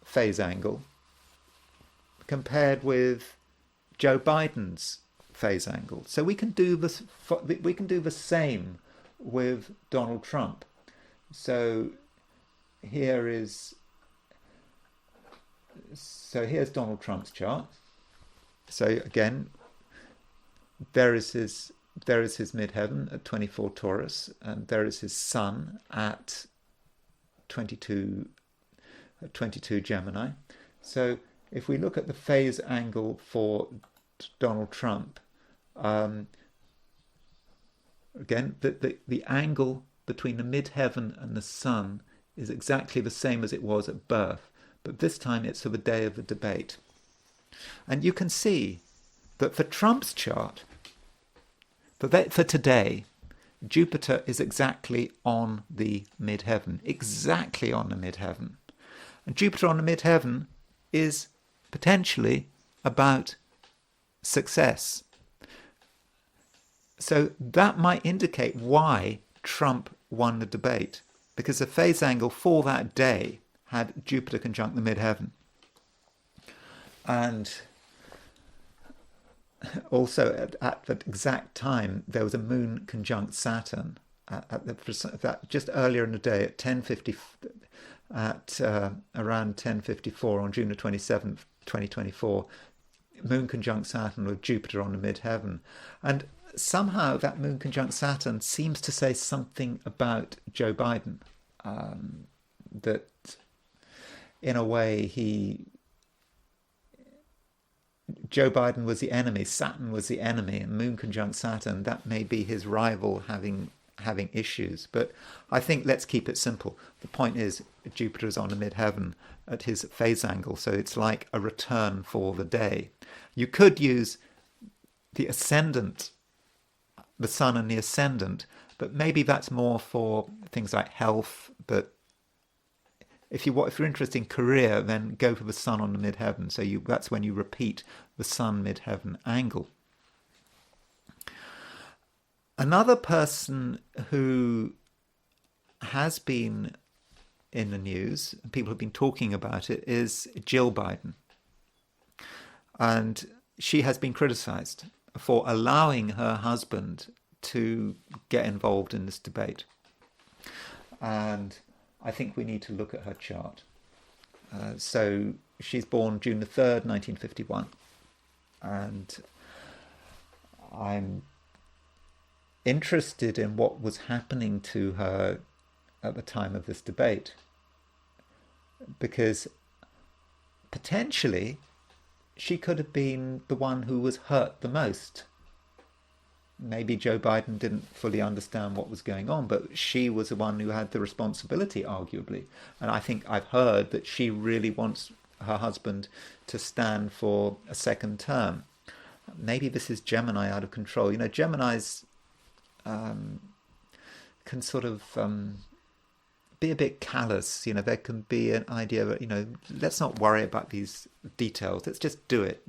phase angle compared with Joe Biden's phase angle. So we can do this. We can do the same with Donald Trump. So here's Donald Trump's chart. So again, there is his midheaven at 24 Taurus, and there is his sun at 22 Gemini. So if we look at the phase angle for Donald Trump, again, the angle between the midheaven and the sun is exactly the same as it was at birth, but this time it's for the day of the debate. And you can see that for Trump's chart, for today, Jupiter is exactly on the midheaven, exactly on the midheaven. And Jupiter on the midheaven is potentially about success. So that might indicate why Trump won the debate, because the phase angle for that day had Jupiter conjunct the midheaven. And also at that exact time, there was a moon conjunct Saturn just earlier in the day at 10:50, around 10:54 on June the 27th, 2024. Moon conjunct Saturn with Jupiter on the midheaven, and somehow that moon conjunct Saturn seems to say something about Joe Biden, that in a way Joe Biden was the enemy, Saturn was the enemy, and moon conjunct Saturn, that may be his rival having issues. But I think let's keep it simple. The point is Jupiter is on the midheaven at his phase angle, so it's like a return for the day. You could use the ascendant, the sun and the ascendant, but maybe that's more for things like health. But if you're interested in career, then go for the sun on the midheaven. So that's when you repeat the sun midheaven angle. Another person who has been in the news, and people have been talking about it, is Jill Biden. And she has been criticized for allowing her husband to get involved in this debate. And I think we need to look at her chart. So she's born June the 3rd, 1951. And I'm interested in what was happening to her at the time of this debate, because potentially she could have been the one who was hurt the most. Maybe Joe Biden didn't fully understand what was going on, but she was the one who had the responsibility, arguably. And I think I've heard that she really wants her husband to stand for a second term. Maybe this is Gemini out of control. Geminis can sort of be a bit callous. There can be an idea that, let's not worry about these details. Let's just do it.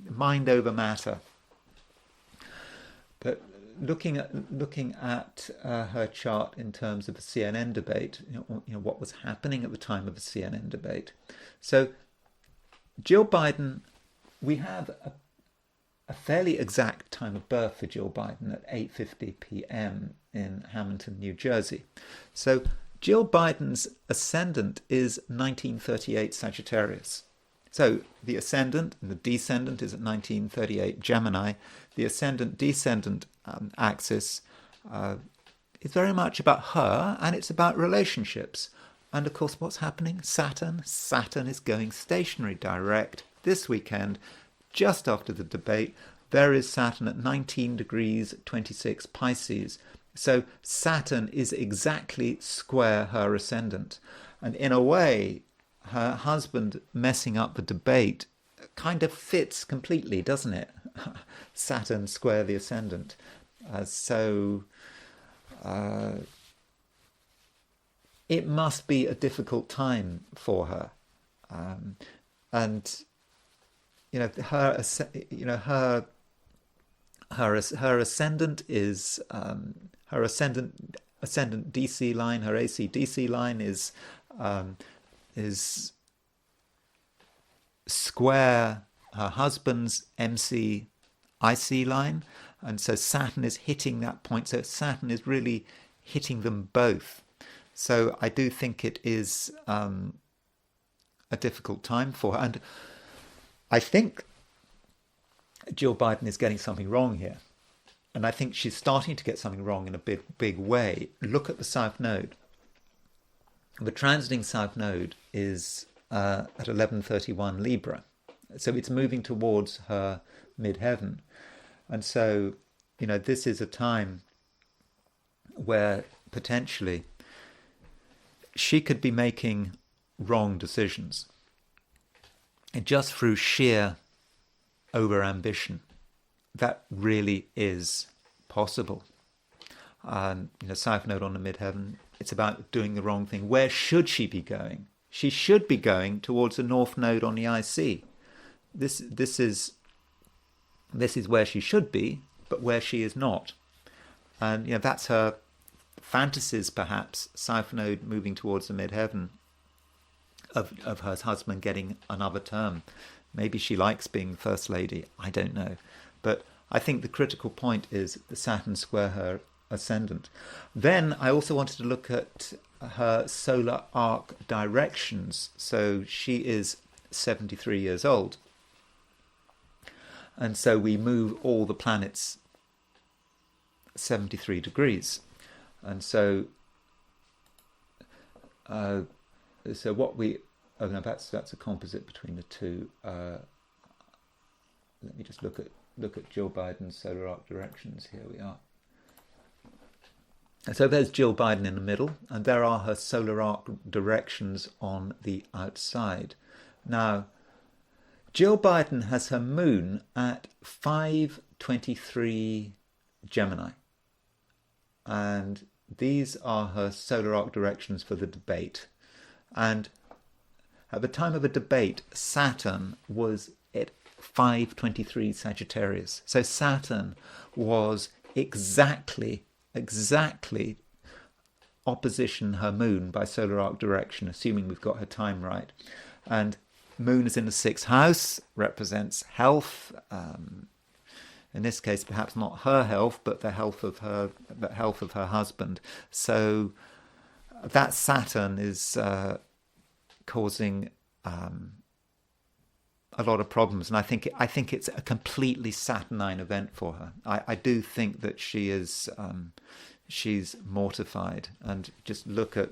Mind over matter. But looking at her chart in terms of the CNN debate, what was happening at the time of the CNN debate. So Jill Biden, we have a fairly exact time of birth for Jill Biden at 8:50 p.m. in Hamilton, New Jersey. So Jill Biden's ascendant is 1938 Sagittarius. So the ascendant and the descendant is at 1938 Gemini. The ascendant-descendant axis is very much about her, and it's about relationships. And of course, what's happening? Saturn is going stationary direct this weekend, just after the debate. There is Saturn at 19 degrees 26 Pisces. So Saturn is exactly square her ascendant. And in a way, her husband messing up the debate kind of fits completely, doesn't it? Saturn square the ascendant. It must be a difficult time for her. And her ascendant is her ascendant DC line. Her AC DC line is square her husband's MC IC line, and so Saturn is hitting that point. So Saturn is really hitting them both. So I do think it is a difficult time for her, and I think Jill Biden is getting something wrong here. And I think she's starting to get something wrong in a big way. Look at the South Node. The transiting South Node is at 1131 Libra. So it's moving towards her midheaven. And so, this is a time where potentially she could be making wrong decisions. And just through sheer over-ambition. That really is possible. South Node on the midheaven, it's about doing the wrong thing. Where should she be going? She should be going towards the North Node on the IC. This is where she should be, but where she is not. And that's her fantasies, perhaps. South Node moving towards the midheaven of her husband getting another term. Maybe she likes being First Lady. I don't know. But I think the critical point is the Saturn square her ascendant. Then I also wanted to look at her solar arc directions. So she is 73 years old. And so we move all the planets 73 degrees. And so what we... Oh no, that's a composite between the two. Let me just look at Jill Biden's solar arc directions. Here we are. And so there's Jill Biden in the middle, and there are her solar arc directions on the outside. Now, Jill Biden has her moon at 523 Gemini. And these are her solar arc directions for the debate. And at the time of the debate, Saturn was at 523 Sagittarius. So Saturn was exactly opposition her moon by solar arc direction, assuming we've got her time right. And moon is in the 6th house, represents health. In this case, perhaps not her health, but the health of her husband. So that Saturn is causing a lot of problems, and I think it's a completely Saturnine event for her. I do think that she's mortified, and just look at.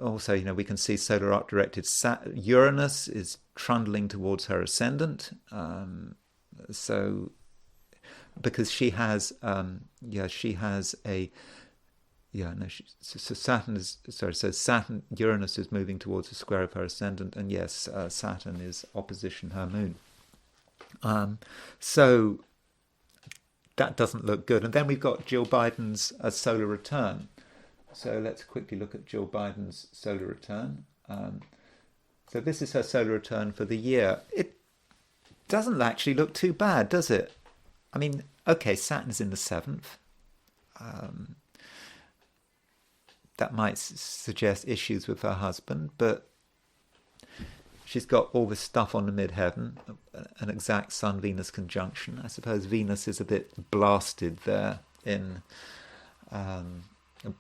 Also, we can see solar arc directed. Uranus is trundling towards her ascendant, so because she has Saturn, Uranus is moving towards the square of her ascendant, and yes, Saturn is opposition her moon. So that doesn't look good. And then we've got Jill Biden's solar return. So let's quickly look at Jill Biden's solar return. So this is her solar return for the year. It doesn't actually look too bad, does it? I mean, okay, Saturn's in the 7th. That might suggest issues with her husband, but she's got all this stuff on the midheaven, an exact Sun-Venus conjunction. I suppose Venus is a bit blasted there in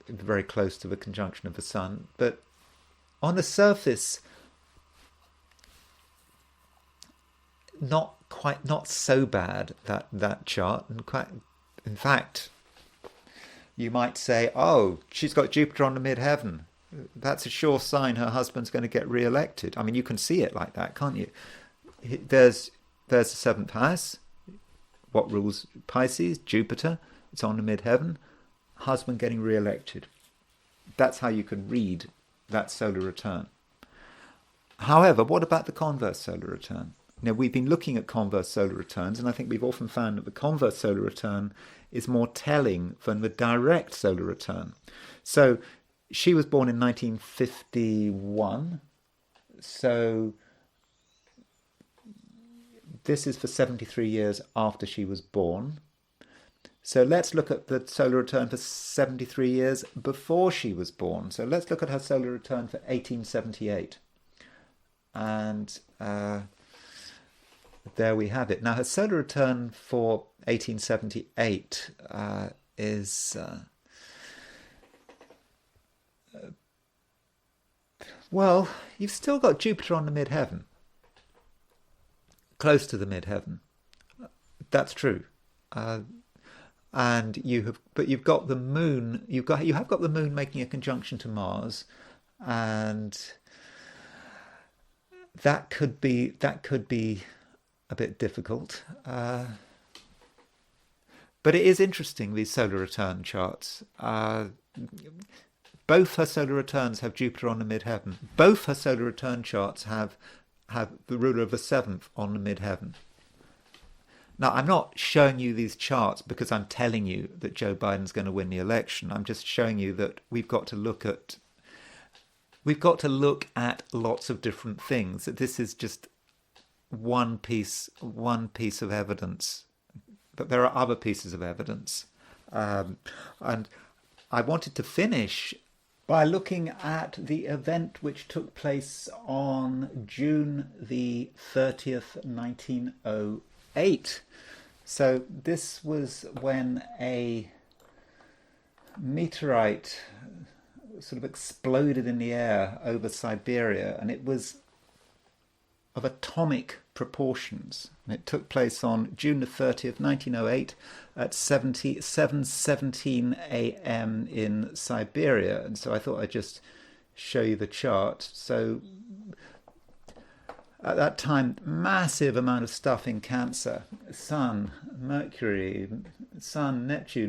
very close to the conjunction of the Sun. But on the surface, not so bad, that chart. And quite, in fact, You might say, oh, she's got Jupiter on the midheaven. That's a sure sign her husband's going to get re-elected. I mean, you can see it like that, can't you? There's the seventh house. What rules Pisces? Jupiter. It's on the midheaven. Husband getting re-elected. That's how you can read that solar return. However, what about the converse solar return? Now, we've been looking at converse solar returns, and I think we've often found that the converse solar return is more telling than the direct solar return. So she was born in 1951. So this is for 73 years after she was born. So let's look at the solar return for 73 years before she was born. So let's look at her solar return for 1878. And there we have it. Now, her solar return for 1878 is... well, you've still got Jupiter on the midheaven. Close to the midheaven. That's true. And you've got the moon. You have got the moon making a conjunction to Mars, and that could be a bit difficult. But it is interesting, these solar return charts. Both her solar returns have Jupiter on the midheaven. Both her solar return charts have the ruler of the seventh on the midheaven. Now, I'm not showing you these charts because I'm telling you that Joe Biden's going to win the election. I'm just showing you that we've got to look at lots of different things. That this is just one piece of evidence, but there are other pieces of evidence. And I wanted to finish by looking at the event which took place on June the 30th, 1908. So this was when a meteorite sort of exploded in the air over Siberia, and it was of atomic proportions. And it took place on June the 30th, 1908 at 7:17 a.m. in Siberia. And so I thought I'd just show you the chart. So at that time, massive amount of stuff in Cancer. Sun, Neptune,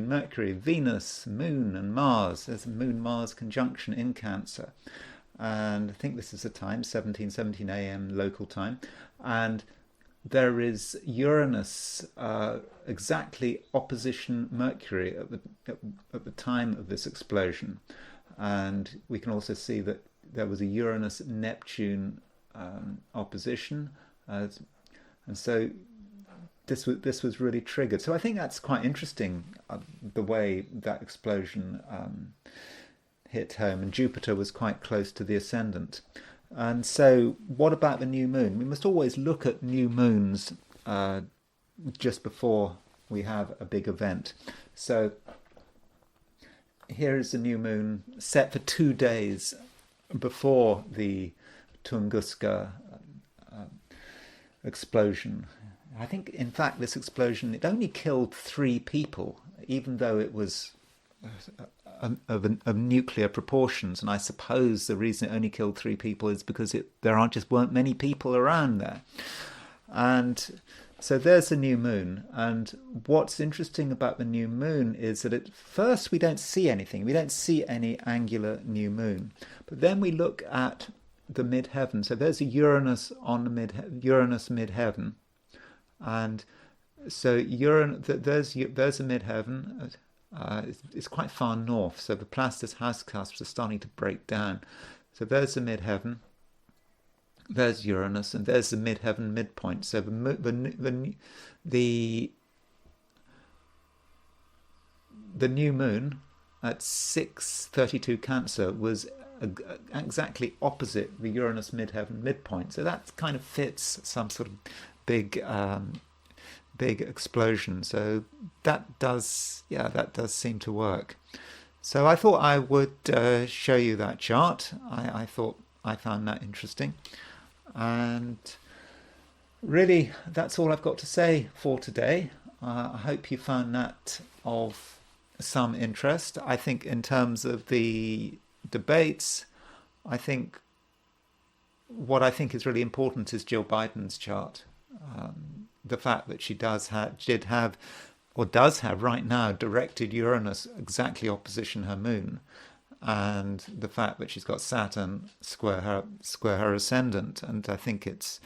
Mercury, Venus, Moon and Mars. There's a Moon-Mars conjunction in Cancer. And I think this is the time, 17:17 a.m. local time. And there is Uranus exactly opposition Mercury at the time of this explosion. And we can also see that there was a Uranus-Neptune opposition, and so this was really triggered. So I think that's quite interesting, the way that explosion hit home, and Jupiter was quite close to the ascendant. And so what about the new moon? We must always look at new moons just before we have a big event. So here is the new moon set for 2 days before the Tunguska explosion. I think, in fact, this explosion, it only killed 3 people, even though it was of nuclear proportions. And I suppose the reason it only killed 3 people is because there weren't many people around there. And so there's the new moon. And what's interesting about the new moon is that at first we don't see anything. We don't see any angular new moon. But then we look at the midheaven. So there's a Uranus on the Uranus midheaven, and so there's a midheaven. It's quite far north, so the Placidus house cusps are starting to break down. So there's the midheaven, there's Uranus, and there's the midheaven midpoint. So the new moon at 6:32 Cancer was exactly opposite the Uranus midheaven midpoint. So that kind of fits some sort of big explosion. So that does seem to work. So I thought I would show you that chart. I found that interesting. And really, that's all I've got to say for today. I hope you found that of some interest. I think in terms of the debates, I think what I think is really important is Jill Biden's chart. The fact that she does have right now directed Uranus exactly opposition her moon, and the fact that she's got Saturn square her ascendant. And I think it's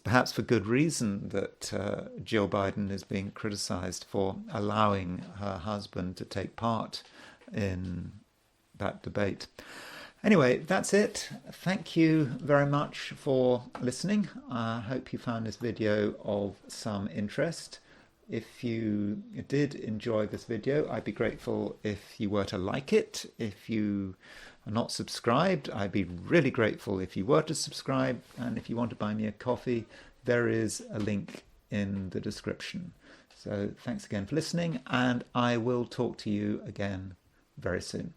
perhaps for good reason that Jill Biden is being criticized for allowing her husband to take part in that debate. Anyway, that's it. Thank you very much for listening. I hope you found this video of some interest. If you did enjoy this video, I'd be grateful if you were to like it. If you are not subscribed, I'd be really grateful if you were to subscribe. And if you want to buy me a coffee, there is a link in the description. So thanks again for listening, and I will talk to you again very soon.